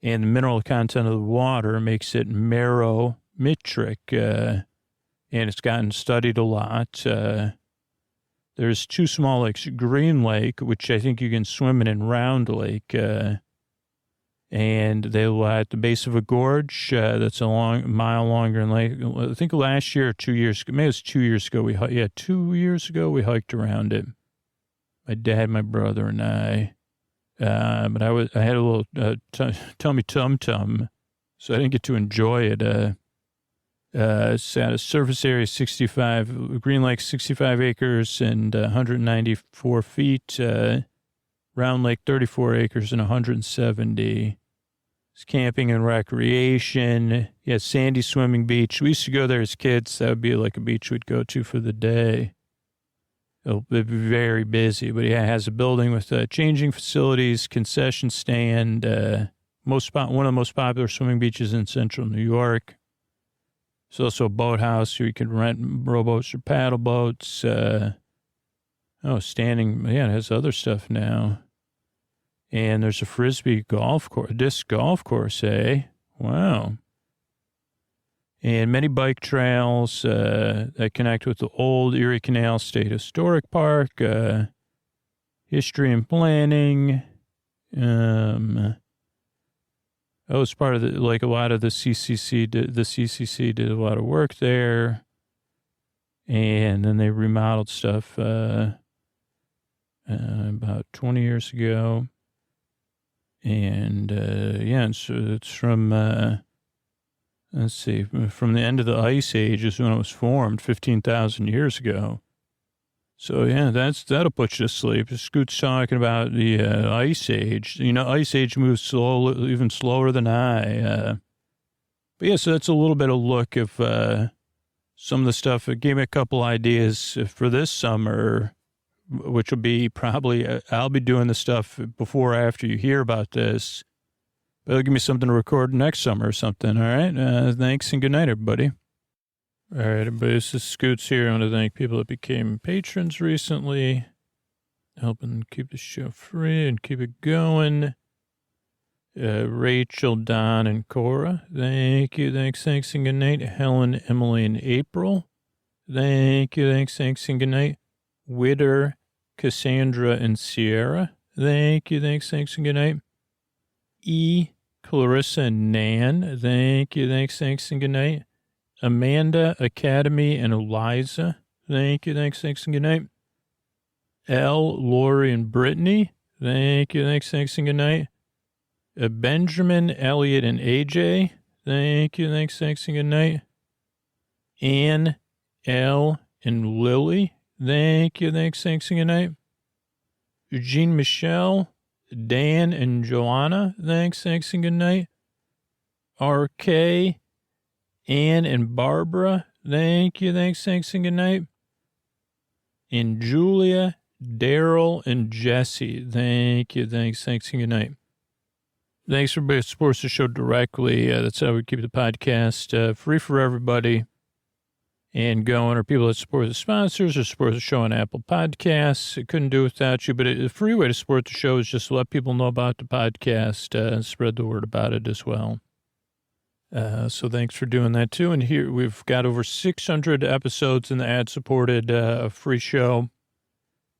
and the mineral content of the water makes it meromitric, and it's gotten studied a lot. There's two small lakes, Green Lake, which I think you can swim in, and Round Lake, and they lie at the base of a gorge that's a mile longer than lake. I think last year or 2 years ago, maybe it was 2 years ago, 2 years ago we hiked around it. My dad, my brother, and I. But I had a little tummy tum-tum, so I didn't get to enjoy it. It's at a surface area 65, Green Lake 65 acres and 194 feet. Round Lake 34 acres and 170. It's camping and recreation. Yeah, sandy swimming beach. We used to go there as kids. That would be like a beach we'd go to for the day. It'll be very busy, but yeah, it has a building with changing facilities, concession stand, one of the most popular swimming beaches in central New York. There's also a boathouse where you can rent rowboats or paddle boats. It has other stuff now. And there's a Frisbee disc golf course, eh? Wow. And many bike trails that connect with the old Erie Canal State Historic Park, history and planning. It's part of a lot of the CCC. The CCC did a lot of work there, and then they remodeled stuff about 20 years ago. And so it's from. Let's see, from the end of the Ice Age is when it was formed 15,000 years ago. So, yeah, that'll put you to sleep. Scoot's talking about the Ice Age. Ice Age moves slowly, even slower than I. But, yeah, so that's a little bit of look of some of the stuff. It gave me a couple ideas for this summer which will be probably, I'll be doing the stuff before or after you hear about this. But it'll give me something to record next summer or something, all right? Thanks and good night, everybody. All right, everybody, this is Scoots here. I want to thank people that became patrons recently, helping keep the show free and keep it going. Rachel, Don, and Cora, thank you, thanks, and good night. Helen, Emily, and April, thank you, thanks, and good night. Witter, Cassandra, and Sierra, thank you, thanks, and good night. E, Clarissa, and Nan, thank you, thanks, and good night. Amanda, Academy, and Eliza, thank you, thanks, and good night. L, Lori, and Brittany, thank you, thanks, and good night. Benjamin, Elliot, and AJ, thank you, thanks, and good night. Ann, L, and Lily, thank you, thanks, and good night. Eugene, Michelle, Dan, and Joanna, thanks, and good night. RK, Ann, and Barbara, thank you, thanks, and good night. And Julia, Daryl, and Jesse, thank you, thanks, and good night. Thanks for everybody that supports the show directly. That's how we keep the podcast free for everybody and going, or people that support the sponsors or support the show on Apple Podcasts. It couldn't do without you, but a free way to support the show is just to let people know about the podcast and spread the word about it as well. So thanks for doing that too. And here we've got over 600 episodes in the ad-supported free show.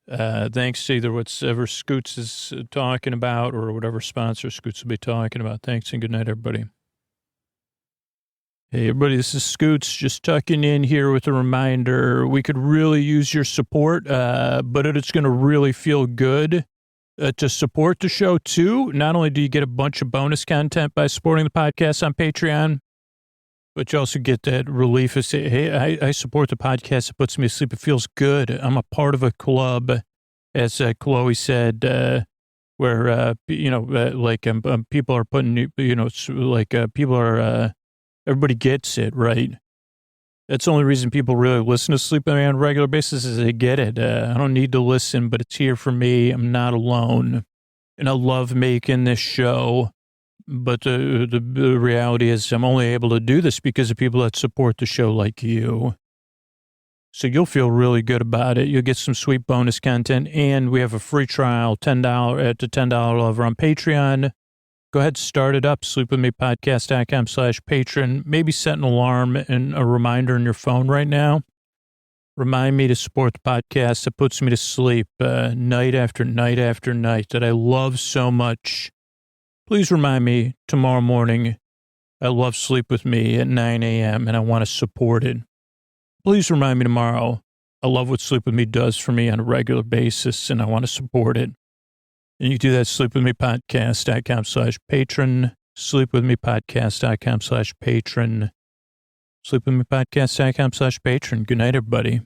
Thanks to either whatever Scoots is talking about or whatever sponsor Scoots will be talking about. Thanks and good night, everybody. Hey, everybody, this is Scoots just tucking in here with a reminder. We could really use your support, but it's going to really feel good to support the show, too. Not only do you get a bunch of bonus content by supporting the podcast on Patreon, but you also get that relief of say, hey, I support the podcast. It puts me to sleep. It feels good. I'm a part of a club, as Chloe said, where, people are putting, people are, everybody gets it, right? That's the only reason people really listen to Sleep With Me on a regular basis is they get it. I don't need to listen, but it's here for me. I'm not alone. And I love making this show. But the reality is I'm only able to do this because of people that support the show like you. So you'll feel really good about it. You'll get some sweet bonus content. And we have a free trial, $10 at the $10 level on Patreon. Go ahead, start it up, sleepwithmepodcast.com/patron. Maybe set an alarm and a reminder on your phone right now. Remind me to support the podcast that puts me to sleep night after night after night that I love so much. Please remind me tomorrow morning. I love Sleep With Me at 9 a.m. and I want to support it. Please remind me tomorrow. I love what Sleep With Me does for me on a regular basis and I want to support it. And you can do that at sleepwithmepodcast.com/patron, sleepwithmepodcast.com/patron, sleepwithmepodcast.com/patron. Good night, everybody.